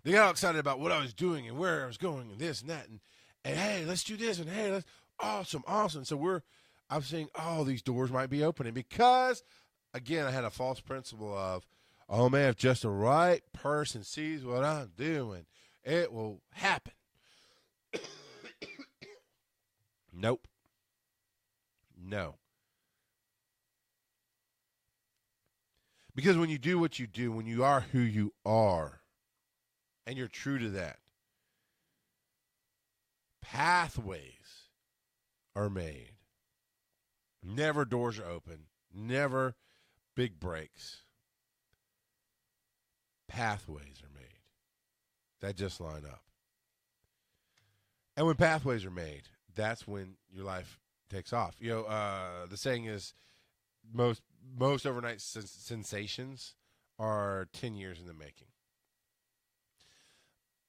They got all excited about what I was doing and where I was going and this and that. And hey, let's do this. And hey, let's awesome. So I'm saying, these doors might be opening because, again, I had a false principle of, oh, man, if just the right person sees what I'm doing, it will happen. Nope. No. Because when you do what you do, when you are who you are, and you're true to that, pathways are made. Never doors are open. Never big breaks. Pathways are made that just line up. And when pathways are made, that's when your life takes off. The saying is, most overnight sensations are 10 years in the making.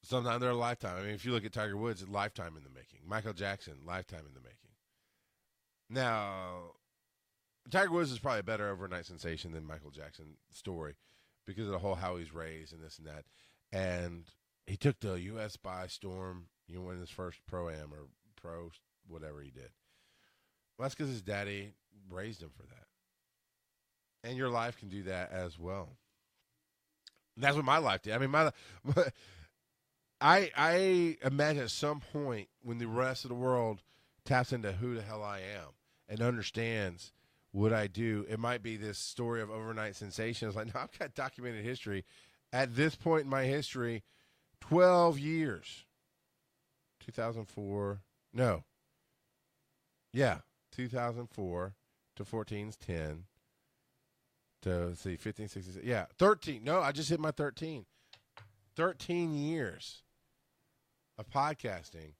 Sometimes they're a lifetime. I mean, if you look at Tiger Woods, a lifetime in the making. Michael Jackson, lifetime in the making. Now, Tiger Woods is probably a better overnight sensation than Michael Jackson's story because of the whole how he's raised and this and that. And he took the U.S. by storm, in his first pro-am or pro whatever he did. Well, that's because his daddy raised him for that. And your life can do that as well. And that's what my life did. I mean, I imagine at some point when the rest of the world taps into who the hell I am and understands what I do, it might be this story of overnight sensation. It's like, no, I've got documented history. At this point in my history, 12 years. 2004. No. Yeah. 2004 to 14's 10. To, let's see, 15, 16. Yeah. 13. No, I just hit my 13. 13 years of podcasting.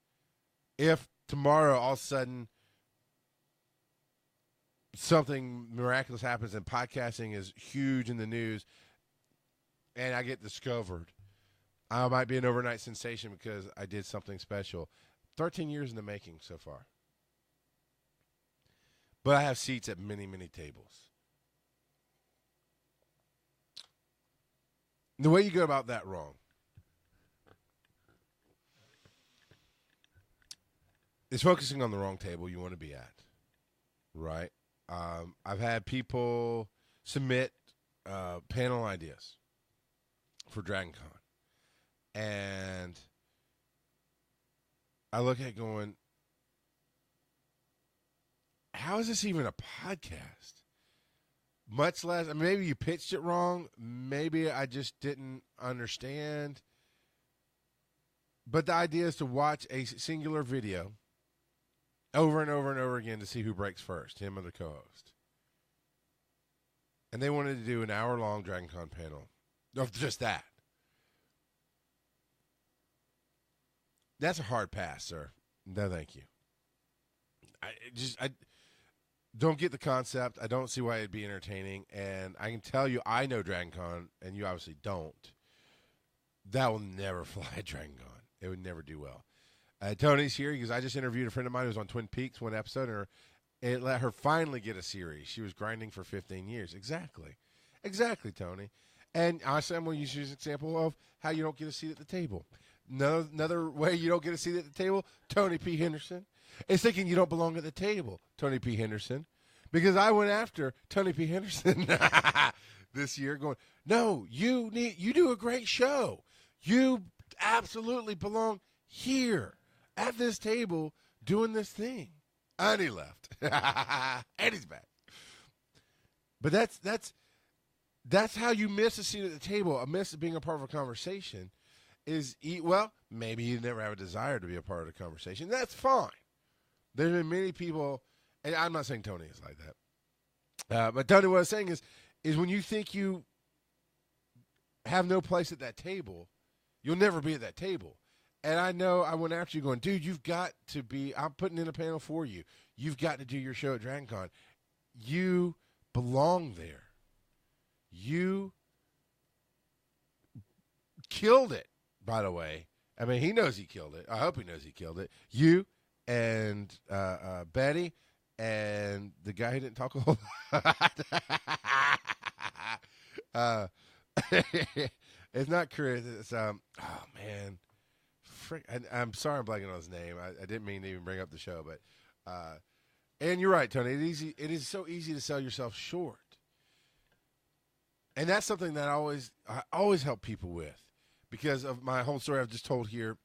If tomorrow all of a sudden something miraculous happens and podcasting is huge in the news and I get discovered, I might be an overnight sensation because I did something special. 13 years in the making so far. But I have seats at many, many tables. The way you go about that wrong is focusing on the wrong table you want to be at, right? I've had people submit panel ideas for DragonCon, and I look at it going, how is this even a podcast? Much less, I mean, maybe you pitched it wrong. Maybe I just didn't understand. But the idea is to watch a singular video over and over and over again to see who breaks first, him or the co-host. And they wanted to do an hour-long DragonCon panel of just that. That's a hard pass, sir. No, thank you. I don't get the concept. I don't see why it'd be entertaining. And I can tell you, I know DragonCon, and you obviously don't. That will never fly at DragonCon. It would never do well. Tony's here because I just interviewed a friend of mine who was on Twin Peaks one episode, and it let her finally get a series. She was grinding for 15 years. Exactly. Exactly, Tony. And honestly, I'm going to use you as an example of how you don't get a seat at the table. Another way you don't get a seat at the table, Tony P. Henderson, is thinking you don't belong at the table, Tony P. Henderson. Because I went after Tony P. Henderson this year going, no, you do a great show. You absolutely belong here at this table doing this thing. And he left. And he's back. But that's how you miss a seat at the table. A miss being a part of a conversation is, well, maybe you never have a desire to be a part of the conversation. That's fine. There's been many people, and I'm not saying Tony is like that. But Tony, what I was saying is when you think you have no place at that table, you'll never be at that table. And I know I went after you going, dude, you've got to be, I'm putting in a panel for you. You've got to do your show at DragonCon. You belong there. You killed it, by the way. I mean, he knows he killed it. I hope he knows he killed it. You and Betty and the guy who didn't talk a whole lot. It's not Chris. It's, oh, man. I'm sorry I'm blanking on his name. I didn't mean to even bring up the show. But and you're right, Tony. It is so easy to sell yourself short. And that's something that I always help people with because of my whole story I've just told here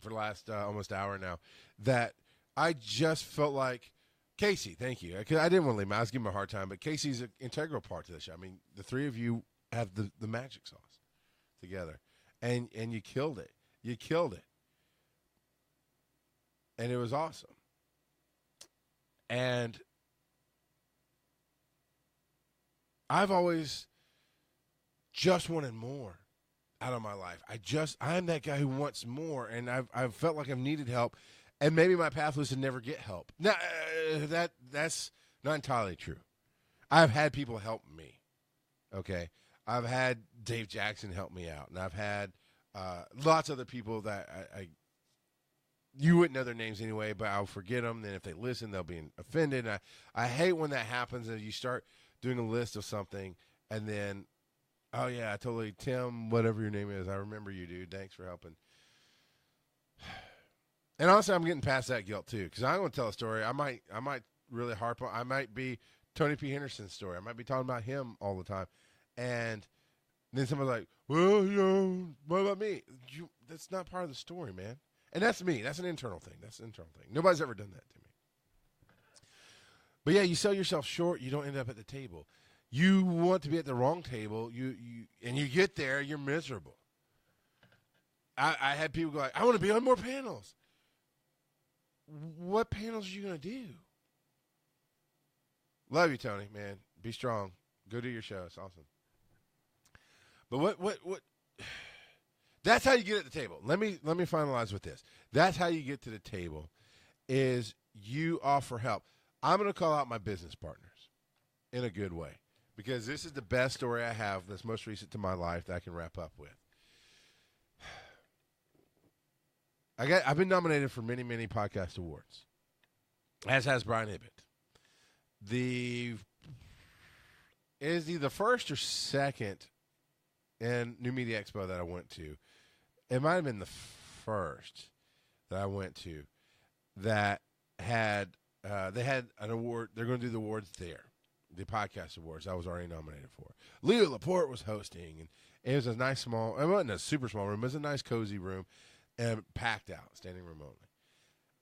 for the last almost hour now, that I just felt like, Casey, thank you. Because I didn't want to leave him. I was giving him a hard time, but Casey's an integral part to the show. I mean, the three of you have the magic sauce together. And you killed it. You killed it. And it was awesome. And I've always just wanted more out of my life. I'm that guy who wants more, and I've felt like I've needed help, and maybe my path was to never get help. Now, that's not entirely true. I've had people help me, okay? I've had Dave Jackson help me out, and I've had lots of other people that you wouldn't know their names anyway, but I'll forget them. Then if they listen, they'll be offended. And I hate when that happens and you start doing a list of something, and then Oh yeah, totally. Tim, whatever your name is, I remember you, dude. Thanks for helping. And honestly, I'm getting past that guilt too, because I'm going to tell a story. I might really harp on. I might be Tony P. Henderson's story. I might be talking about him all the time, and then somebody's like, "Well, what about me?" That's not part of the story, man. And that's me. That's an internal thing. That's an internal thing. Nobody's ever done that to me. But yeah, you sell yourself short. You don't end up at the table. You want to be at the wrong table. And you get there, you're miserable. I had people go like, "I want to be on more panels." What panels are you going to do? Love you, Tony, man. Be strong. Go do your show. It's awesome. But what? That's how you get at the table. Let me finalize with this. That's how you get to the table is you offer help. I'm going to call out my business partners in a good way because this is the best story I have that's most recent to my life that I can wrap up with. I've been nominated for many, many podcast awards, as has Brian Ibbett. Is he the first or second in New Media Expo that I went to? It might have been the first that I went to that had they had an award. They're going to do the awards there, the podcast awards I was already nominated for. Leo Laporte was hosting, and it was a nice small. It wasn't a super small room. It was a nice cozy room. And packed out, standing room only.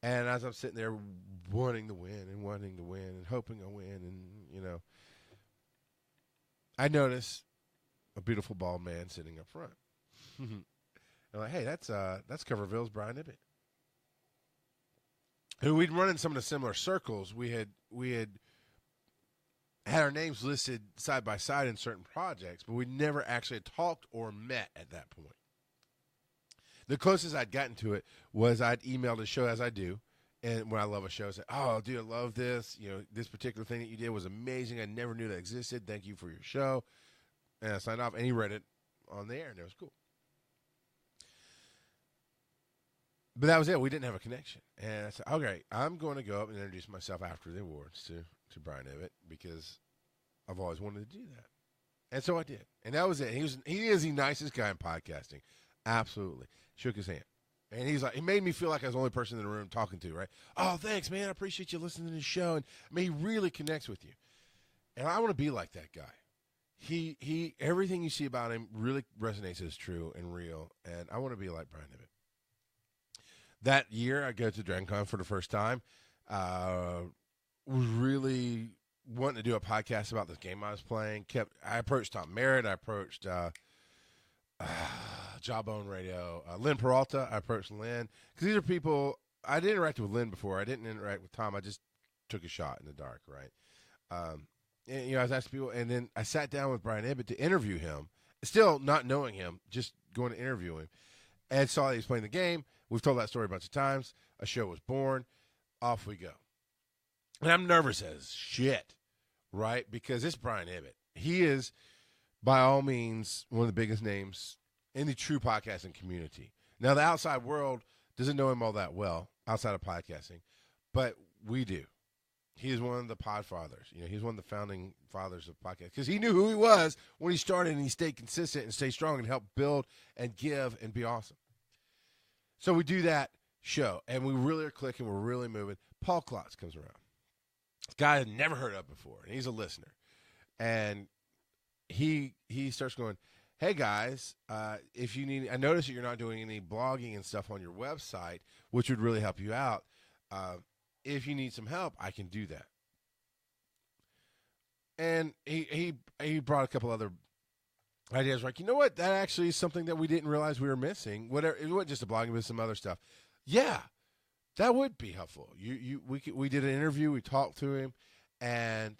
And as I'm sitting there wanting to win and hoping I win, and, I notice a beautiful bald man sitting up front. I'm like, hey, that's Coverville's Brian Ibbett. Who we'd run in some of the similar circles. We had our names listed side by side in certain projects, but we never actually talked or met at that point. The closest I'd gotten to it was I'd emailed a show, as I do, and when I love a show, I say, "Oh, dude, I love this. This particular thing that you did was amazing. I never knew that existed. Thank you for your show." And I signed off, and he read it on the air, and it was cool. But that was it. We didn't have a connection. And I said, "Okay, I'm going to go up and introduce myself after the awards to Brian Ibbett because I've always wanted to do that." And so I did. And that was it. He is the nicest guy in podcasting. Absolutely. Shook his hand. And he's like, he made me feel like I was the only person in the room talking to, right? "Oh, thanks, man. I appreciate you listening to the show." And he really connects with you. And I want to be like that guy. He everything you see about him really resonates as true and real. And I want to be like Brian Ibbett. That year, I go to DragonCon for the first time. Was really wanting to do a podcast about this game I was playing. I approached Tom Merritt. I approached Jawbone Radio, Lynn Peralta. I approached Lynn because these are people I didn't interact with Lynn before. I didn't interact with Tom. I just took a shot in the dark, right? And I was asking people, and then I sat down with Brian Ibbett to interview him, still not knowing him, just going to interview him, and saw that he was playing the game. We've told that story a bunch of times. A show was born. Off we go. And I'm nervous as shit, right? Because it's Brian Ibbett. He is, by all means, one of the biggest names in the true podcasting community. Now, the outside world doesn't know him all that well outside of podcasting, but we do. He is one of the podfathers. He's one of the founding fathers of podcasting because he knew who he was when he started, and he stayed consistent and stayed strong and helped build and give and be awesome. So we do that show, and we really are clicking. We're really moving. Paul Klotz comes around. This guy I'd never heard of before, and he's a listener. And he starts going, "Hey, guys, if you need – I notice that you're not doing any blogging and stuff on your website, which would really help you out. If you need some help, I can do that." And he brought a couple other ideas, like, you know what? That actually is something that we didn't realize we were missing. Whatever, it wasn't just a blogging, but some other stuff. Yeah, that would be helpful. We did an interview. We talked to him, and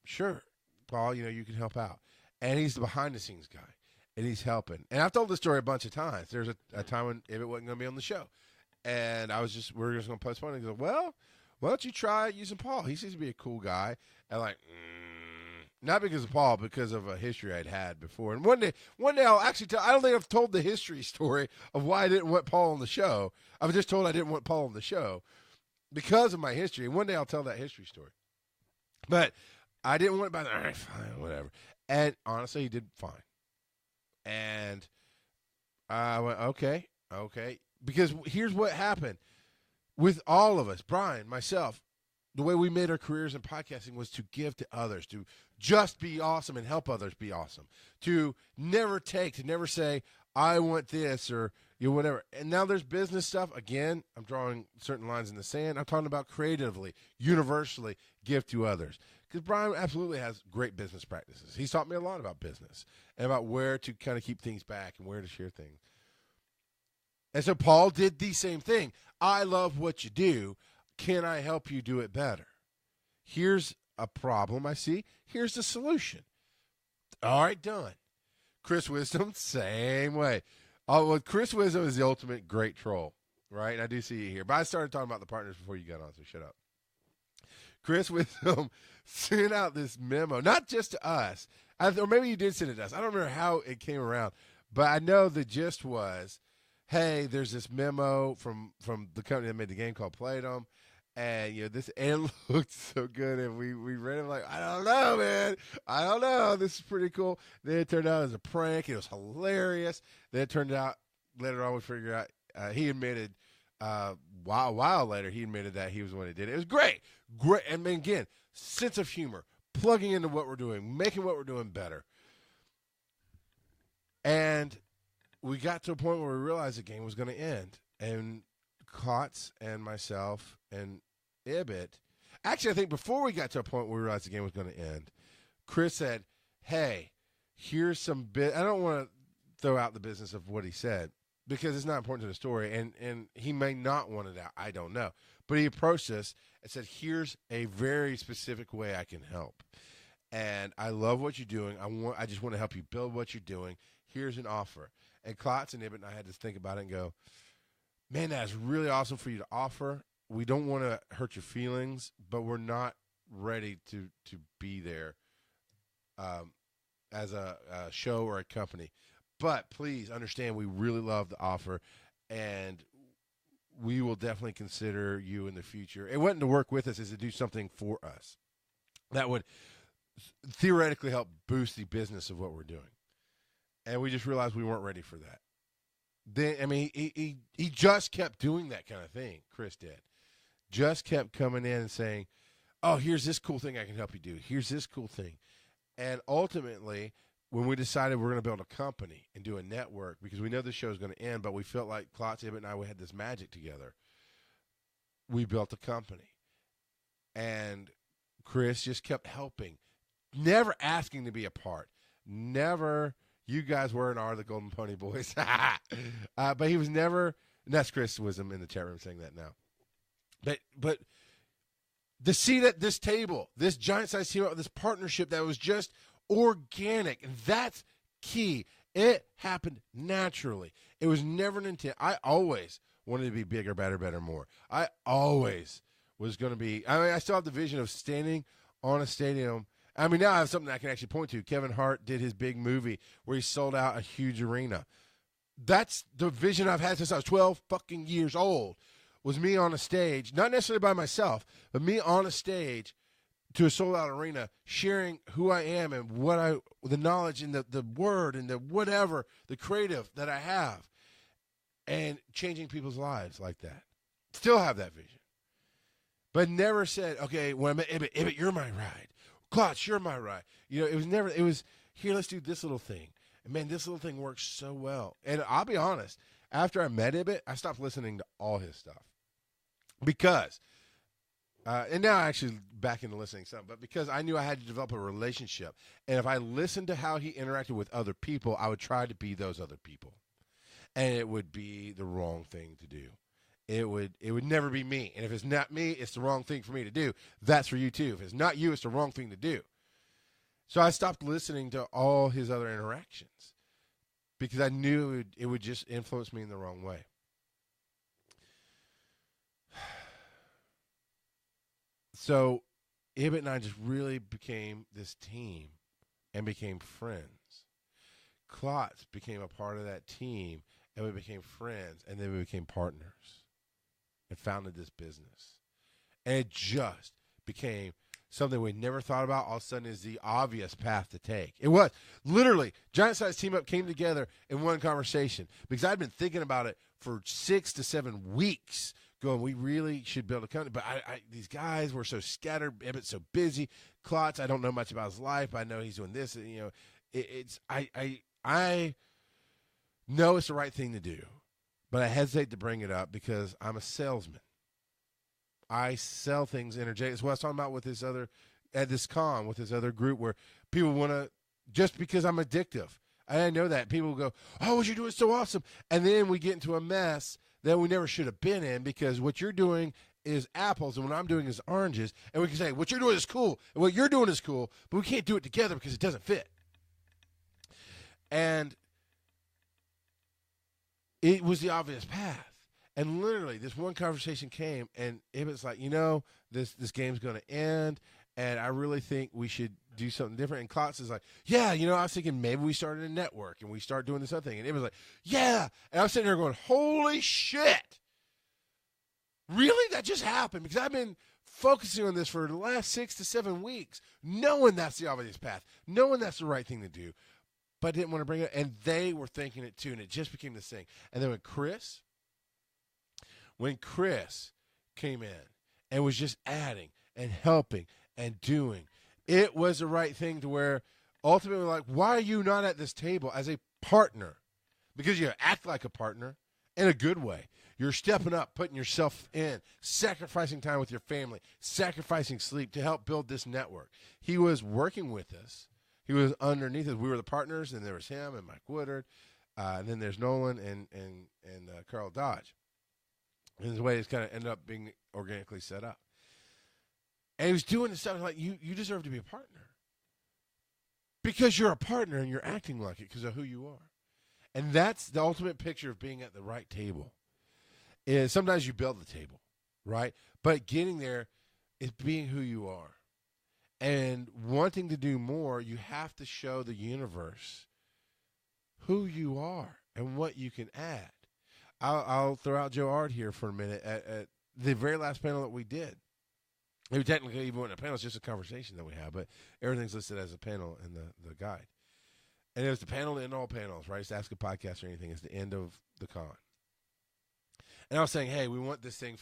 sure, Paul, you can help out. And he's the behind-the-scenes guy, and he's helping. And I've told this story a bunch of times. There's a time when Ibbett wasn't going to be on the show, and we were just going to postpone it. He goes, "Well, why don't you try using Paul? He seems to be a cool guy." And not because of Paul, because of a history I'd had before. And one day I'll actually tell. I don't think I've told the history story of why I didn't want Paul on the show. I was just told I didn't want Paul on the show because of my history. And one day I'll tell that history story. But I didn't want it by the, all right, fine, whatever. And honestly, he did fine. And I went, okay. Because here's what happened with all of us, Brian, myself, the way we made our careers in podcasting was to give to others, to just be awesome and help others be awesome, to never say, I want this or whatever. And now there's business stuff. Again, I'm drawing certain lines in the sand. I'm talking about creatively, universally, give to others. Because Brian absolutely has great business practices. He's taught me a lot about business and about where to kind of keep things back and where to share things. And so Paul did the same thing. I love what you do. Can I help you do it better? Here's a problem I see. Here's the solution. All right, done. Chris Wisdom, same way. Well, Chris Wisdom is the ultimate great troll, right? And I do see you here. But I started talking about the partners before you got on, so shut up. Chris Wisdom sent out this memo, not just to us, or maybe you did send it to us. I don't remember how it came around, but I know the gist was, hey, there's this memo from the company that made the game called Playdom, and it looked so good, and we read it like, I don't know, man. I don't know. This is pretty cool. Then it turned out it was a prank. It was hilarious. Then it turned out later on we figured out he admitted a while later he admitted that he was the one who did it. It was great. And again, sense of humor, plugging into what we're doing, making what we're doing better. And we got to a point where we realized the game was going to end. And Klotz and myself and Ibit, actually, I think before we got to a point where we realized the game was going to end, Chris said, hey, here's some bit. I don't want to throw out the business of what he said because it's not important to the story, and he may not want it out. I don't know. But he approached us and said, here's a very specific way I can help. And I love what you're doing. I just want to help you build what you're doing. Here's an offer. And Klotz and Ibit and I had to think about it and go, man, that's really awesome for you to offer. We don't want to hurt your feelings, but we're not ready to be there as a show or a company. But please understand we really love the offer, and we will definitely consider you in the future. It wasn't to work with us, is to do something for us that would theoretically help boost the business of what we're doing. And we just realized we weren't ready for that. Then, I mean, he just kept doing that kind of thing. Chris did. Just kept coming in and saying, oh, here's this cool thing I can help you do. Here's this cool thing. And ultimately, when we decided we're going to build a company and do a network, because we know this show is going to end, but we felt like Klotz, Ibit, and I, we had this magic together. We built a company. And Chris just kept helping, never asking to be a part, never. You guys were and are the Golden Pony Boys. But he was never, and that's Chris Wisdom in the chat room saying that now. But the seat at this table, this giant-sized team, this partnership that was just organic, and that's key. It happened naturally. It was never an intent. I always wanted to be bigger, better, more. I always was going to be, I still have the vision of standing on a stadium. I mean, now I have something I can actually point to. Kevin Hart did his big movie where he sold out a huge arena. That's the vision I've had since I was 12 fucking years old, was me on a stage, not necessarily by myself, but me on a stage to a sold-out arena, sharing who I am and the knowledge and the word and the whatever, the creative that I have, and changing people's lives like that. Still have that vision. But never said, okay, when I'm at Ibit, you're my ride. Klotz, you're my ride. It was, here, let's do this little thing. And, man, this little thing works so well. And I'll be honest, after I met Ibit, I stopped listening to all his stuff. Because, and now I actually back into listening some, but because I knew I had to develop a relationship. And if I listened to how he interacted with other people, I would try to be those other people. And it would be the wrong thing to do. It would never be me. And if it's not me, it's the wrong thing for me to do. That's for you too. If it's not you, it's the wrong thing to do. So I stopped listening to all his other interactions because I knew it would just influence me in the wrong way. So Ibit and I just really became this team and became friends. Klotz became a part of that team, and we became friends, and then we became partners and founded this business. And it just became something we never thought about all of a sudden is the obvious path to take. It was literally Giant Size Team Up came together in one conversation because I'd been thinking about it for 6 to 7 weeks, going, we really should build a company. But these guys were so scattered, Ebbett's so busy. Klotz, I don't know much about his life. I know he's doing this. You know, I know it's the right thing to do, but I hesitate to bring it up because I'm a salesman. I sell things energetic. That's what I was talking about with this other, at this con, with this other group where people want to, just because I'm addictive. I know that. People go, oh, what you're doing is so awesome. And then we get into a mess that we never should have been in because what you're doing is apples and what I'm doing is oranges. And we can say, what you're doing is cool and what you're doing is cool, but we can't do it together because it doesn't fit. And it was the obvious path. And literally, this one conversation came, and it was like, you know, this game's going to end, and I really think we should do something different. And Klotz is like, yeah, you know, I was thinking maybe we started a network, and we start doing this other thing. And it was like, yeah. And I was sitting there going, holy shit. Really? That just happened? Because I've been focusing on this for the last 6 to 7 weeks, knowing that's the obvious path, knowing that's the right thing to do, but I didn't want to bring it. And they were thinking it, too, and it just became this thing. And then when Chris came in and was just adding and helping and doing, it was the right thing to where ultimately, like, why are you not at this table as a partner? Because you act like a partner in a good way. You're stepping up, putting yourself in, sacrificing time with your family, sacrificing sleep to help build this network. He was working with us. He was underneath us. We were the partners, and there was him and Mike Woodard, and then there's Nolan and Carl Dodge. And the way it's kind of ended up being organically set up. And he was doing this stuff like, you deserve to be a partner. Because you're a partner and you're acting like it because of who you are. And that's the ultimate picture of being at the right table. Is sometimes you build the table, right? But getting there is being who you are. And wanting to do more, you have to show the universe who you are and what you can add. I'll throw out Joe Ard here for a minute at the very last panel that we did. We technically even went to a panel. It's just a conversation that we have, but everything's listed as a panel in the guide. And it was the panel to end all panels, right? It's Ask a Podcast or anything. It's the end of the con. And I was saying, hey, we want this thing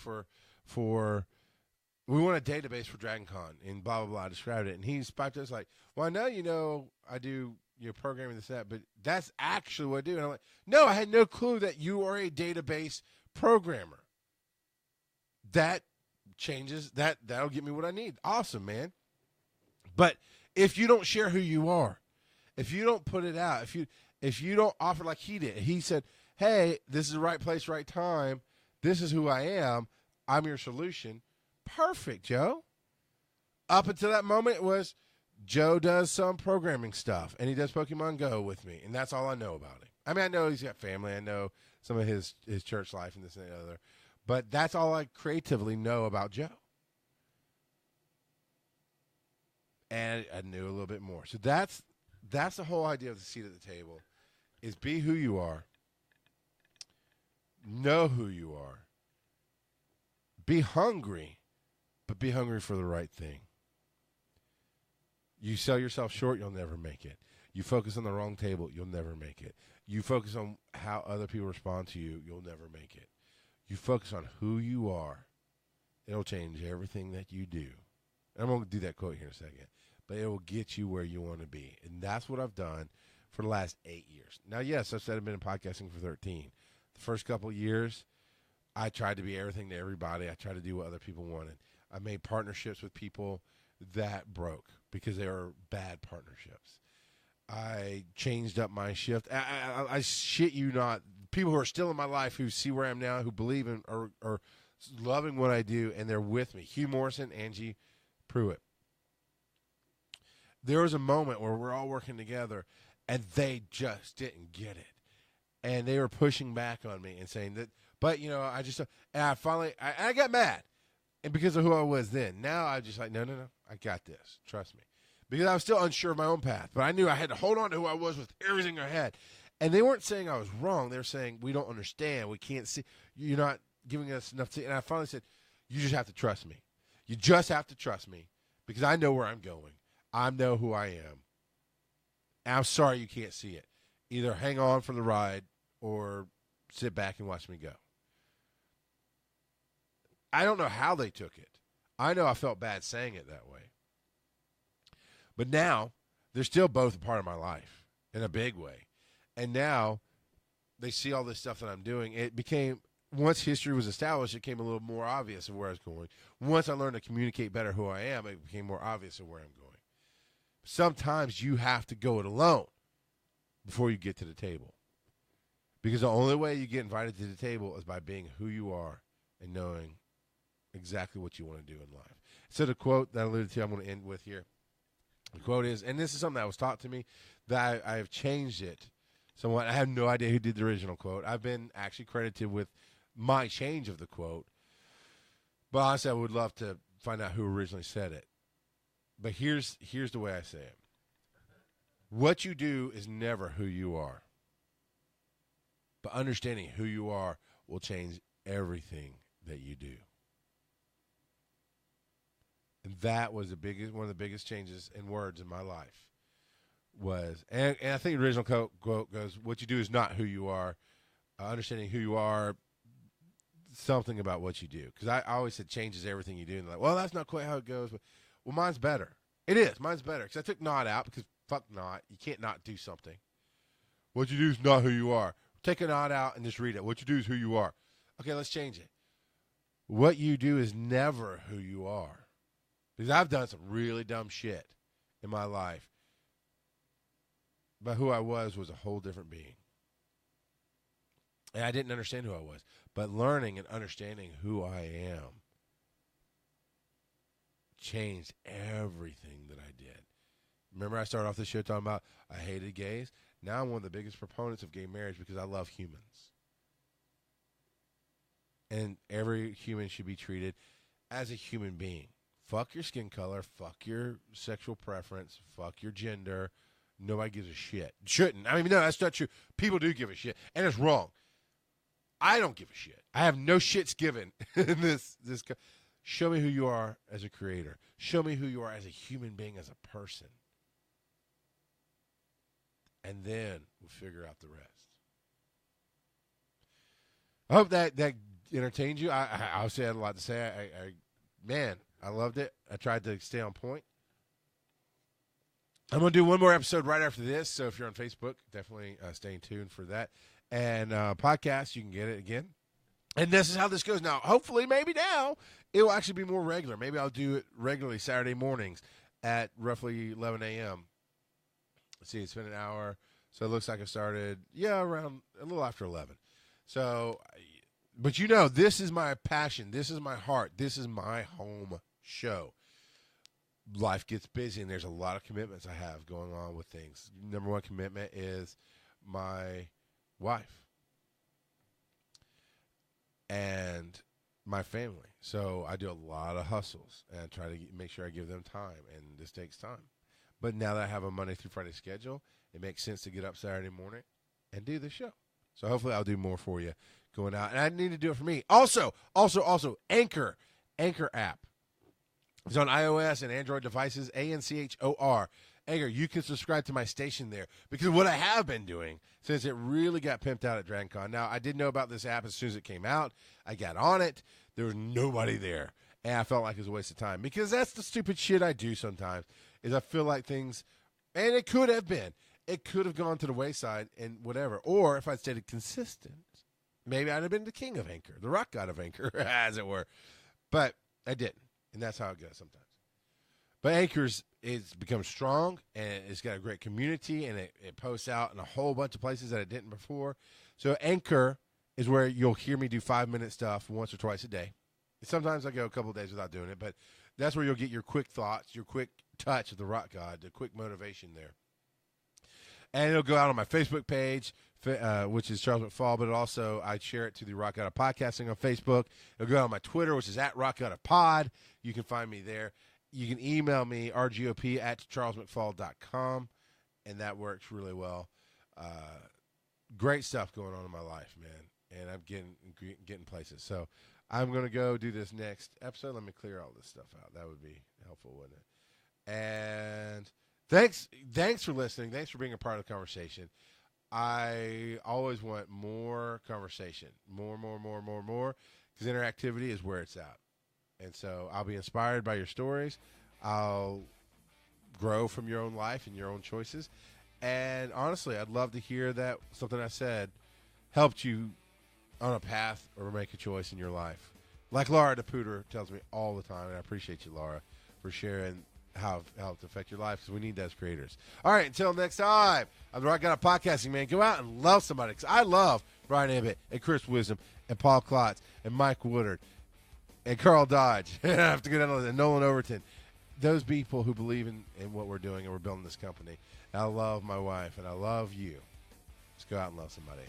we want a database for Dragon Con and blah, blah, blah. I described it. And he spiked us like, well, I know, you know, I do programming this, that, but that's actually what I do. And I'm like, no, I had no clue that you are a database programmer. That changes, that'll get me what I need. Awesome, man. But if you don't share who you are, if you don't put it out, if you don't offer like he did, he said, hey, this is the right place, right time. This is who I am. I'm your solution. Perfect, Joe. Up until that moment, it was Joe does some programming stuff, and he does Pokemon Go with me, and that's all I know about him. I mean, I know he's got family. I know some of his church life and this and the other, but that's all I creatively know about Joe. And I knew a little bit more. So that's the whole idea of the seat at the table, is be who you are, know who you are, be hungry, but be hungry for the right thing. You sell yourself short, you'll never make it. You focus on the wrong table, you'll never make it. You focus on how other people respond to you, you'll never make it. You focus on who you are, it'll change everything that you do. And I'm going to do that quote here in a second. But it will get you where you want to be. And that's what I've done for the last 8 years. Now, yes, I've said I've been in podcasting for 13. The first couple of years, I tried to be everything to everybody. I tried to do what other people wanted. I made partnerships with people that broke because they were bad partnerships. I changed up my shift. I shit you not. People who are still in my life who see where I am now, who believe in or loving what I do, and they're with me. Hugh Morrison, Angie Pruitt. There was a moment where we're all working together, and they just didn't get it. And they were pushing back on me and saying that, but, you know, and I finally, I got mad. And because of who I was then. Now I'm just like, no, I got this. Trust me. Because I was still unsure of my own path. But I knew I had to hold on to who I was with everything I had. And they weren't saying I was wrong. They were saying, we don't understand. We can't see. You're not giving us enough to. And I finally said, you just have to trust me. You just have to trust me. because I know where I'm going. I know who I am. And I'm sorry you can't see it. Either hang on for the ride or sit back and watch me go. I don't know how they took it. I know I felt bad saying it that way. But now, they're still both a part of my life in a big way. And now, they see all this stuff that I'm doing. It became, once history was established, it became a little more obvious of where I was going. Once I learned to communicate better who I am, it became more obvious of where I'm going. Sometimes you have to go it alone before you get to the table. Because the only way you get invited to the table is by being who you are and knowing exactly what you want to do in life. So the quote that I alluded to, I'm going to end with here. The quote is, and this is something that was taught to me, that I have changed it somewhat. I have no idea who did the original quote. I've been actually credited with my change of the quote. But honestly, I would love to find out who originally said it. But here's the way I say it. What you do is never who you are. But understanding who you are will change everything that you do. And that was one of the biggest changes in words in my life. And I think the original quote goes, what you do is not who you are. Understanding who you are, something about what you do. Because I always said changes everything you do. And like, well, that's not quite how it goes. But, well, mine's better. It is. Mine's better. Because I took not out because fuck not. You can't not do something. What you do is not who you are. Take a not out and just read it. What you do is who you are. Okay, let's change it. What you do is never who you are. Because I've done some really dumb shit in my life. But who I was a whole different being. And I didn't understand who I was. But learning and understanding who I am changed everything that I did. Remember I started off the show talking about I hated gays? Now I'm one of the biggest proponents of gay marriage because I love humans. And every human should be treated as a human being. Fuck your skin color. Fuck your sexual preference. Fuck your gender. Nobody gives a shit. Shouldn't. I mean, no, that's not true. People do give a shit. And it's wrong. I don't give a shit. I have no shits given in this. Show me who you are as a creator. Show me who you are as a human being, as a person. And then we'll figure out the rest. I hope that entertained you. I obviously had a lot to say. I loved it. I tried to stay on point. I'm going to do one more episode right after this. So if you're on Facebook, definitely stay tuned for that. And podcast, you can get it again. And this is how this goes. Now, hopefully, maybe now, it will actually be more regular. Maybe I'll do it regularly Saturday mornings at roughly 11 a.m. Let's see, it's been an hour. So it looks like I started, around a little after 11. So, but this is my passion. This is my heart. This is my home show. Life gets busy, and there's a lot of commitments I have going on with things. Number one commitment is my wife and my family. So I do a lot of hustles and try to make sure I give them time, and this takes time. But now that I have a Monday through Friday schedule, it makes sense to get up Saturday morning and do the show. So hopefully I'll do more for you going out. And I need to do it for me. Also, Anchor app. It's on iOS and Android devices, ANCHOR. Anchor, you can subscribe to my station there. Because what I have been doing since it really got pimped out at DragonCon. Now, I did know about this app as soon as it came out. I got on it. There was nobody there. And I felt like it was a waste of time. Because that's the stupid shit I do sometimes, is I feel like things, and it could have been. It could have gone to the wayside and whatever. Or if I'd stayed consistent, maybe I'd have been the king of Anchor, the rock god of Anchor, as it were. But I didn't. And that's how it goes sometimes. But Anchor's it's become strong, and it's got a great community, and it posts out in a whole bunch of places that it didn't before. So Anchor is where you'll hear me do 5-minute stuff once or twice a day. Sometimes I go a couple of days without doing it, but that's where you'll get your quick thoughts, your quick touch of the rock god, the quick motivation there. And it'll go out on my Facebook page, which is Charles McFall, but also I share it to the Rock God of Podcasting on Facebook. It'll go out on my Twitter, which is at Rock God of Pod. You can find me there. You can email me, rgop@charlesmcfall.com, and that works really well. Great stuff going on in my life, man, and I'm getting places. So I'm going to go do this next episode. Let me clear all this stuff out. That would be helpful, wouldn't it? And thanks for listening. Thanks for being a part of the conversation. I always want more conversation, more, because interactivity is where it's at. And so I'll be inspired by your stories. I'll grow from your own life and your own choices. And honestly, I'd love to hear that something I said helped you on a path or make a choice in your life. Like Laura DePuter tells me all the time, and I appreciate you, Laura, for sharing how it affect your life, because we need that as creators. All right, until next time, I'm the Right Guy Podcasting, man. Go out and love somebody, because I love Brian Ibbett and Chris Wisdom and Paul Klotz and Mike Woodard and Carl Dodge. And I have to go down to Nolan Overton. Those people who believe in what we're doing, and we're building this company. And I love my wife, and I love you. Let's go out and love somebody.